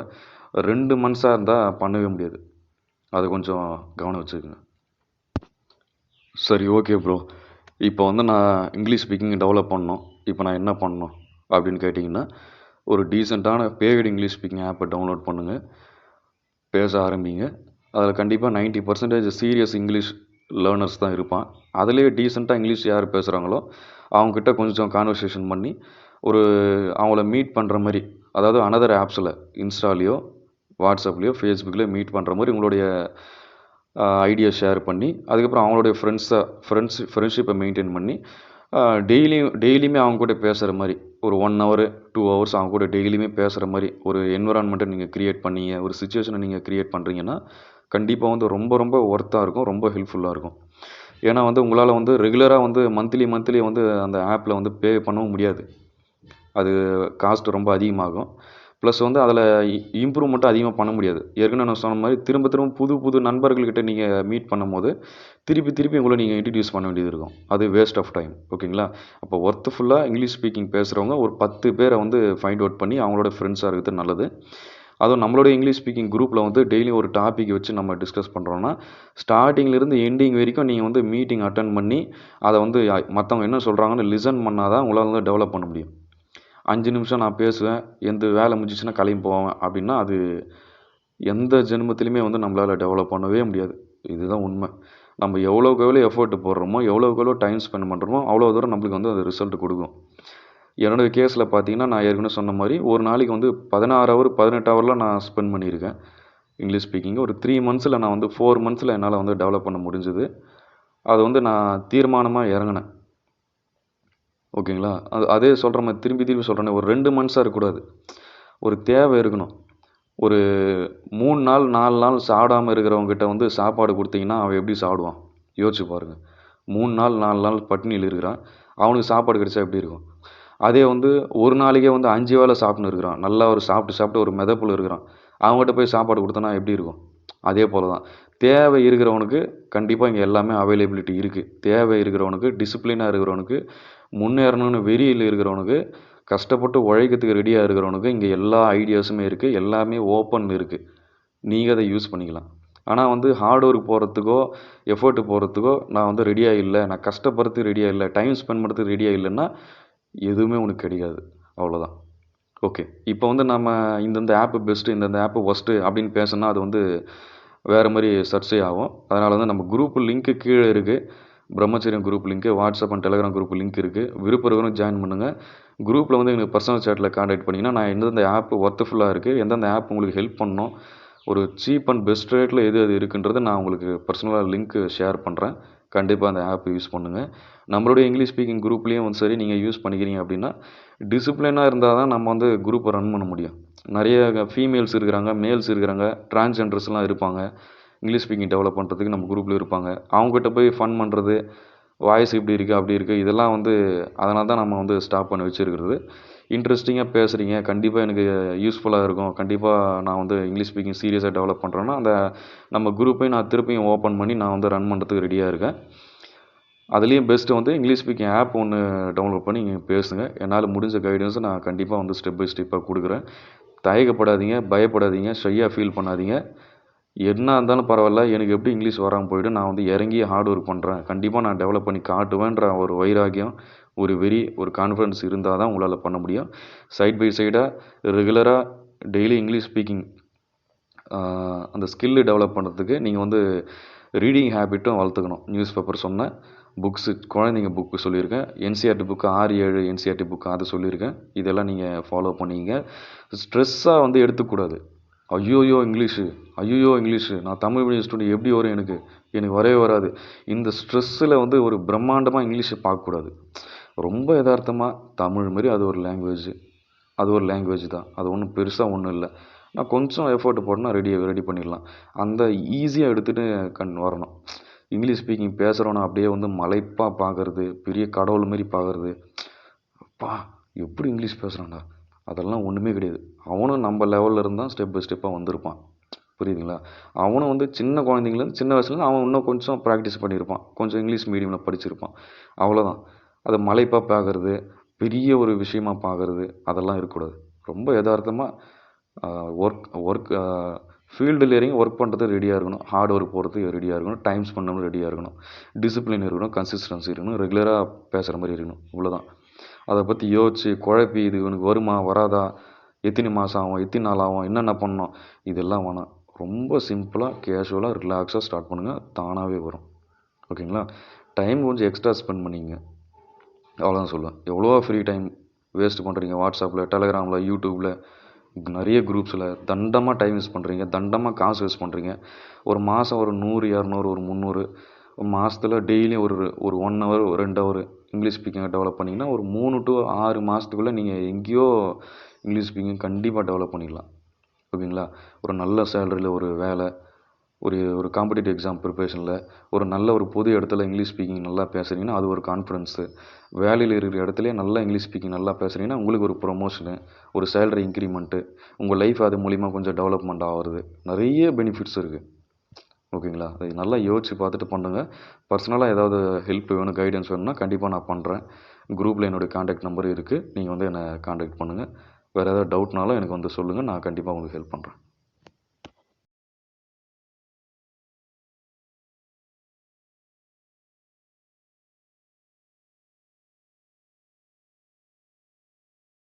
2 மந்த்ஸாக இருந்தால் பண்ணவே முடியாது. அதை கொஞ்சம் கவனம் வச்சுக்கோங்க. சரி, ஓகே ப்ரோ. இப்போ வந்து நான் இங்கிலீஷ் ஸ்பீக்கிங் டெவலப் பண்ணணும். இப்போ நான் என்ன பண்ணணும் அப்படின்னு கேட்டிங்கன்னா, ஒரு டீசெண்டான பேய்டு இங்கிலீஷ் ஸ்பீக்கிங் ஆப்பை டவுன்லோட் பண்ணுங்கள். பேச ஆரம்பிங்க. அதில் கண்டிப்பாக 90% சீரியஸ் இங்கிலீஷ் லேர்னர்ஸ் தான் இருப்பான். அதுலேயே டீசெண்டாக இங்கிலீஷ் யார் பேசுகிறாங்களோ அவங்கக்கிட்ட கொஞ்சம் கான்வர்சேஷன் பண்ணி ஒரு அவங்கள மீட் பண்ணுற மாதிரி, அதாவது அனதர் ஆப்ஸில் இன்ஸ்டாலேயோ வாட்ஸ்அப்லேயோ ஃபேஸ்புக்லேயோ மீட் பண்ணுற மாதிரி உங்களுடைய ஐடியா ஷேர் பண்ணி, அதுக்கப்புறம் அவங்களுடைய ஃப்ரெண்ட்ஷிப்பை மெயின்டைன் பண்ணி டெய்லியுமே அவங்க கூட பேசுகிற மாதிரி ஒரு 1 hour 2 hours அவங்க கூட டெய்லியுமே பேசுகிற மாதிரி ஒரு என்விரான்மெண்ட்டை நீங்கள் க்ரியேட் பண்ணீங்க, ஒரு சுச்சுவேஷனை நீங்கள் க்ரியேட் பண்ணுறீங்கன்னா கண்டிப்பாக வந்து ரொம்ப ரொம்ப ஒர்த்தாக இருக்கும், ரொம்ப ஹெல்ப்ஃபுல்லாக இருக்கும். ஏன்னா வந்து உங்களால் வந்து ரெகுலராக வந்து மந்த்லி வந்து அந்த ஆப்பில் வந்து பே பண்ணவும் முடியாது. அது காஸ்ட் ரொம்ப அதிகமாகும். ப்ளஸ் வந்து அதில் இம்ப்ரூவ்மெண்ட்டும் அதிகமாக பண்ண முடியாது. ஏற்கனவே நான் சொன்ன மாதிரி திரும்ப புது நண்பர்கள்கிட்ட நீங்கள் மீட் பண்ணும்போது திருப்பி உங்களை நீங்கள் இன்ட்ரடியூஸ் பண்ண வேண்டியது இருக்கும். அது வேஸ்ட் ஆஃப் டைம். ஓகேங்களா? அப்போ ஒர்த்ஃபுல்லாக இங்கிலீஷ் ஸ்பீக்கிங் பேசுகிறவங்க ஒரு 10 பேரை வந்து ஃபைண்ட் அவுட் பண்ணி அவங்களோட ஃப்ரெண்ட்ஸாக இருக்கிறது நல்லது. அதுவும் நம்மளோட இங்கிலீஷ் ஸ்பீக்கிங் குரூப்பில் வந்து டெய்லியும் ஒரு டாபிக் வச்சு நம்ம டிஸ்கஸ் பண்ணுறோன்னா ஸ்டார்டிங்லேருந்து எண்டிங் வரைக்கும் நீங்கள் வந்து மீட்டிங் அட்டன் பண்ணி அதை வந்து மற்றவங்க என்ன சொல்கிறாங்கன்னு லிசன் பண்ணால் தான் உங்களால் வந்து டெவலப் பண்ண முடியும். 5 நிமிஷம் நான் பேசுவேன், எந்த வேலை முடிஞ்சிச்சுன்னா கிளம்பி போவேன் அப்படின்னா அது எந்த ஜென்மத்திலையுமே வந்து நம்மளால் டெவலப் பண்ணவே முடியாது. இதுதான் உண்மை. நம்ம எவ்வளோக்கு எவ்வளோ எஃபோர்ட் போடுறோமோ, எவ்வளோக்கு எவ்வளோ டைம் ஸ்பெண்ட் பண்ணுறோமோ அவ்வளோ தூரம் நம்மளுக்கு வந்து அது ரிசல்ட் கொடுக்கும். என்னோடய கேஸில் பார்த்தீங்கன்னா, நான் ஏற்கனவே சொன்ன மாதிரி ஒரு நாளைக்கு வந்து 16 hour 18 hourலாம் நான் ஸ்பெண்ட் பண்ணியிருக்கேன் இங்கிலீஷ் ஸ்பீக்கிங். ஒரு 3 monthsல நான் வந்து 4 monthsல என்னால் வந்து டெவலப் பண்ண முடிஞ்சுது. அது வந்து நான் தீர்மானமாக இறங்கினேன். ஓகேங்களா? அதே சொல்கிற மாதிரி திரும்பி சொல்கிறேனே, ஒரு 2 monthsஆக இருக்கக்கூடாது. ஒரு தேவை இருக்கணும். ஒரு 3 நாள் 4 நாள் சாப்பிடாமல் இருக்கிறவங்ககிட்ட வந்து சாப்பாடு கொடுத்தீங்கன்னா அவன் எப்படி சாப்பிடுவான்? யோசிச்சு பாருங்கள். 3 நாள் 4 நாள் பட்டினியில் இருக்கிறான், அவனுக்கு சாப்பாடு கிடைச்சா எப்படி இருக்கும்? அதே வந்து ஒரு நாளைக்கே வந்து 5 வேளை சாப்பிட்டுன்னு இருக்கிறான், நல்லா ஒரு சாப்பிட்டு ஒரு மிதப்பில் இருக்கிறான், அவங்ககிட்ட போய் சாப்பாடு கொடுத்தனா எப்படி இருக்கும்? அதே போல் தான் தேவை இருக்கிறவனுக்கு கண்டிப்பாக இங்கே எல்லாமே அவைலபிலிட்டி இருக்குது. தேவை இருக்கிறவனுக்கு, டிசிப்ளினாக இருக்கிறவனுக்கு, முன்னேறணும்னு வெறியில் இருக்கிறவனுக்கு, கஷ்டப்பட்டு உழைக்கிறதுக்கு ரெடியாக இருக்கிறவனுக்கு இங்கே எல்லா ஐடியாஸுமே இருக்குது, எல்லாமே ஓப்பன் இருக்குது. நீங்கள் அதை யூஸ் பண்ணிக்கலாம். ஆனால் வந்து ஹார்ட் ஒர்க் போகிறதுக்கோ எஃபர்ட் போகிறதுக்கோ நான் வந்து ரெடியாக இல்லை, நான் கஷ்டப்படுறதுக்கு ரெடியாக இல்லை, டைம் ஸ்பெண்ட் பண்ணுறதுக்கு ரெடியாக இல்லைன்னா எதுவுமே உனக்கு கிடைக்காது. அவ்வளோதான். ஓகே, இப்போ வந்து நம்ம இந்தந்த ஆப்பு பெஸ்ட்டு, இந்தந்த ஆப்பு ஒஸ்ட்டு அப்படின்னு பேசணும்னா அது வந்து வேறு மாதிரி சர்ச்சை ஆகும். அதனால் வந்து நம்ம குரூப் லிங்க்கு கீழே இருக்குது. பிரம்மச்சரியம் group link, WhatsApp and Telegram group link இருக்குது. விருப்பம் இருக்கிறவங்க ஜாயின் பண்ணுங்கள். குரூப்பில் வந்து எனக்கு பர்சனல் சேட்டில் கான்டாக்ட் பண்ணிங்கன்னா நான் எந்தெந்த ஆப் ஒர்த்ஃபுல்லாக இருக்குது, எந்தெந்த ஆப் உங்களுக்கு ஹெல்ப் பண்ணணும், ஒரு சீப் அண்ட் பெஸ்ட் ரேட்டில் எது இருக்குன்றது நான் உங்களுக்கு பர்சனலாக லிங்க் ஷேர் பண்ணுறேன். கண்டிப்பாக அந்த ஆப் யூஸ் பண்ணுங்கள். நம்மளுடைய இங்கிலீஷ் ஸ்பீக்கிங் குரூப்லேயும் வந்து சரி நீங்கள் யூஸ் பண்ணிக்கிறீங்க அப்படின்னா டிசிப்ளினாக இருந்தால் தான் நம்ம வந்து குரூப்பை ரன் பண்ண முடியும். நிறைய ஃபீமேல்ஸ் இருக்கிறாங்க, மேல்ஸ் இருக்கிறாங்க, டிரான்ஸ்ஜெண்டர்ஸ்லாம் இருப்பாங்க. இங்கிலீஷ் ஸ்பீக்கிங் டெவலப் பண்ணுறதுக்கு நம்ம குரூப்பில் இருப்பாங்க. அவங்ககிட்ட போய் ஃபன் பண்ணுறது, வாய்ஸ் இப்படி இருக்குது அப்படி இருக்குது, இதெல்லாம் வந்து அதனால தான் நம்ம வந்து ஸ்டாப் பண்ணி வச்சுருக்கிறது. இன்ட்ரெஸ்டிங்காக பேசுகிறீங்க, கண்டிப்பாக எனக்கு யூஸ்ஃபுல்லாக இருக்கும், கண்டிப்பாக நான் வந்து இங்கிலீஷ் ஸ்பீக்கிங் சீரியஸாக டெவலப் பண்ணுறேன்னா அந்த நம்ம குரூப்பை நான் திருப்பியும் ஓப்பன் பண்ணி நான் வந்து ரன் பண்ணுறதுக்கு ரெடியாக இருக்கேன். அதுலேயும் பெஸ்ட்டு வந்து இங்கிலீஷ் ஸ்பீக்கிங் ஆப் ஒன்று டவுன்லோட் பண்ணி நீங்கள் பேசுங்க. என்னால் முடிஞ்ச கைடன்ஸை நான் கண்டிப்பாக வந்து ஸ்டெப் பை ஸ்டெப்பாக கொடுக்குறேன். தயக்கப்படாதீங்க, பயப்படாதீங்க, ஷையாக ஃபீல் பண்ணாதீங்க. என்ன இருந்தாலும் பரவாயில்ல, எனக்கு எப்படி இங்கிலீஷ் வராமல் போயிடும், நான் வந்து இறங்கி ஹார்ட் ஒர்க் பண்ணுறேன், கண்டிப்பாக நான் டெவலப் பண்ணி காட்டுவேன்ற ஒரு வைராக்கியம், ஒரு வெறி, ஒரு கான்ஃபிடன்ஸ் இருந்தால் தான் உங்களால் பண்ண முடியும். சைட் பை சைடாக ரெகுலராக டெய்லி இங்கிலீஷ் ஸ்பீக்கிங் அந்த ஸ்கில்லு டெவலப் பண்ணுறதுக்கு நீங்கள் வந்து ரீடிங் ஹேபிட்டும் வளர்த்துக்கணும். நியூஸ் பேப்பர் சொன்னேன், புக்ஸு குழந்தைங்க புக்கு சொல்லியிருக்கேன், என்சிஆர்டி புக்கு 6, 7 என்சிஆர்டி புக்கு அதை சொல்லியிருக்கேன். இதெல்லாம் நீங்கள் ஃபாலோ பண்ணிங்க. ஸ்ட்ரெஸ்ஸாக வந்து எடுத்துக்கூடாது. ஐயோயோ இங்கிலீஷு, ஐயோயோ இங்கிலீஷு, நான் தமிழ் மீடியம் ஸ்டூடெண்ட் எப்படி வரும் எனக்கு, எனக்கு வரவே வராது. இந்த ஸ்ட்ரெஸ்ஸில் வந்து ஒரு பிரம்மாண்டமாக இங்கிலீஷை பார்க்கக்கூடாது. ரொம்ப யதார்த்தமாக தமிழ் மாரி அது ஒரு லாங்குவேஜ் தான். அது ஒன்றும் பெருசாக ஒன்றும் இல்லை. நான் கொஞ்சம் எஃபோர்ட் போட்டேன்னா ரெடி பண்ணிடலாம். அந்த ஈஸியாக எடுத்துகிட்டு வரணும். இங்கிலீஷ் ஸ்பீக்கிங் பேசுகிறவனை அப்படியே வந்து மலைப்பாக பார்க்கறது, பெரிய கடவுள் மாரி பார்க்கறது, அப்பா எப்படி இங்கிலீஷ் பேசுகிறான்டா, அதெல்லாம் ஒன்றுமே கிடையாது. அவனும் நம்ம லெவலில் இருந்தால் ஸ்டெப் பை ஸ்டெப்பாக வந்திருப்பான். புரியுதுங்களா? அவனும் வந்து சின்ன குழந்தைங்கலேருந்து சின்ன வயசுலேருந்து அவன் இன்னும் கொஞ்சம் ப்ராக்டிஸ் பண்ணியிருப்பான், கொஞ்சம் இங்கிலீஷ் மீடியமில் படிச்சிருப்பான், அவ்வளோதான். அதை மலைப்பாக பார்க்கறது, பெரிய ஒரு விஷயமா பார்க்கறது, அதெல்லாம் இருக்கக்கூடாது. ரொம்ப யதார்த்தமாக ஒர்க் ஃபீல்டில் இறங்கி ஒர்க் பண்ணுறதுக்கு ரெடியாக இருக்கணும், ஹார்ட் ஒர்க் போகிறதுக்கு ரெடியாக இருக்கணும், டைம் ஸ்பெண்ட் பண்ண ரெடியாக இருக்கணும், டிசிப்ளின் இருக்கணும், கன்சிஸ்டன்சி இருக்கணும், ரெகுலராக பேசுகிற மாதிரி இருக்கணும், இவ்வளோதான். அதை பற்றி யோசித்து குழப்பி இது இவனுக்கு வருமா வராதா, எத்தனை மாதம் ஆகும், எத்தனை நாள் ஆகும், என்னென்ன பண்ணணும், இதெல்லாம் வேணாம். ரொம்ப சிம்பிளாக கேஷுவலாக ரிலாக்ஸாக ஸ்டார்ட் பண்ணுங்கள், தானாகவே வரும். ஓகேங்களா? டைம் கொஞ்சம் எக்ஸ்ட்ரா ஸ்பெண்ட் பண்ணிங்க, அவ்வளோதான் சொல்லுவேன். எவ்வளோ ஃப்ரீ டைம் வேஸ்ட் பண்ணுறீங்க, வாட்ஸ்அப்பில், டெலகிராமில், யூடியூப்பில், நிறைய குரூப்ஸில் தண்டமாக டைம் வேஸ்ட் பண்ணுறீங்க, தண்டமாக காசு வேஸ்ட் பண்ணுறீங்க. ஒரு மாதம் ஒரு 100, 200, ஒரு 300, ஒரு மாதத்தில் டெய்லியும் ஒரு 1 ஹவர் 2 ஹவர் இங்கிலீஷ் ஸ்பீக்கிங்கை டெவலப் பண்ணிங்கன்னா ஒரு 3 to 6 மாதத்துக்குள்ளே நீங்கள் எங்கேயோ இங்கிலீஷ் ஸ்பீக்கிங் கண்டிப்பாக டெவலப் பண்ணிடலாம். ஓகேங்களா? ஒரு நல்ல சேலரியில் ஒரு வேலை, ஒரு காம்படிட்டிவ் எக்ஸாம் ப்ரிப்பரேஷனில், ஒரு பொது இடத்துல இங்கிலீஷ் ஸ்பீக்கிங் நல்லா பேசுகிறீங்கன்னா அது ஒரு கான்ஃபிடென்ஸு. வேலையில் இருக்கிற இடத்துல நல்லா இங்கிலீஷ் ஸ்பீக்கிங் நல்லா பேசுகிறீங்கன்னா உங்களுக்கு ஒரு ப்ரொமோஷனு, ஒரு சேலரி இன்க்ரிமெண்ட்டு, உங்கள் லைஃப் அது மூலிமா கொஞ்சம் டெவலப்மெண்ட் ஆகிறது, நிறைய பெனிஃபிட்ஸ் இருக்குது. ஓகேங்களா? அதை நல்லா யோசித்து பார்த்துட்டு பண்ணுங்கள். பர்சனலாக ஏதாவது ஹெல்ப் வேணும், கைடன்ஸ் வேணும்னா கண்டிப்பாக நான் பண்ணுறேன். குரூப்பில் என்னுடைய காண்டாக்ட் நம்பர் இருக்குது, நீங்கள் வந்து என்னை காண்டாக்ட் பண்ணுங்கள். வேறு ஏதாவது டவுட்னாலும் எனக்கு வந்து சொல்லுங்கள், நான் கண்டிப்பாக உங்களுக்கு ஹெல்ப் பண்ணுறேன்.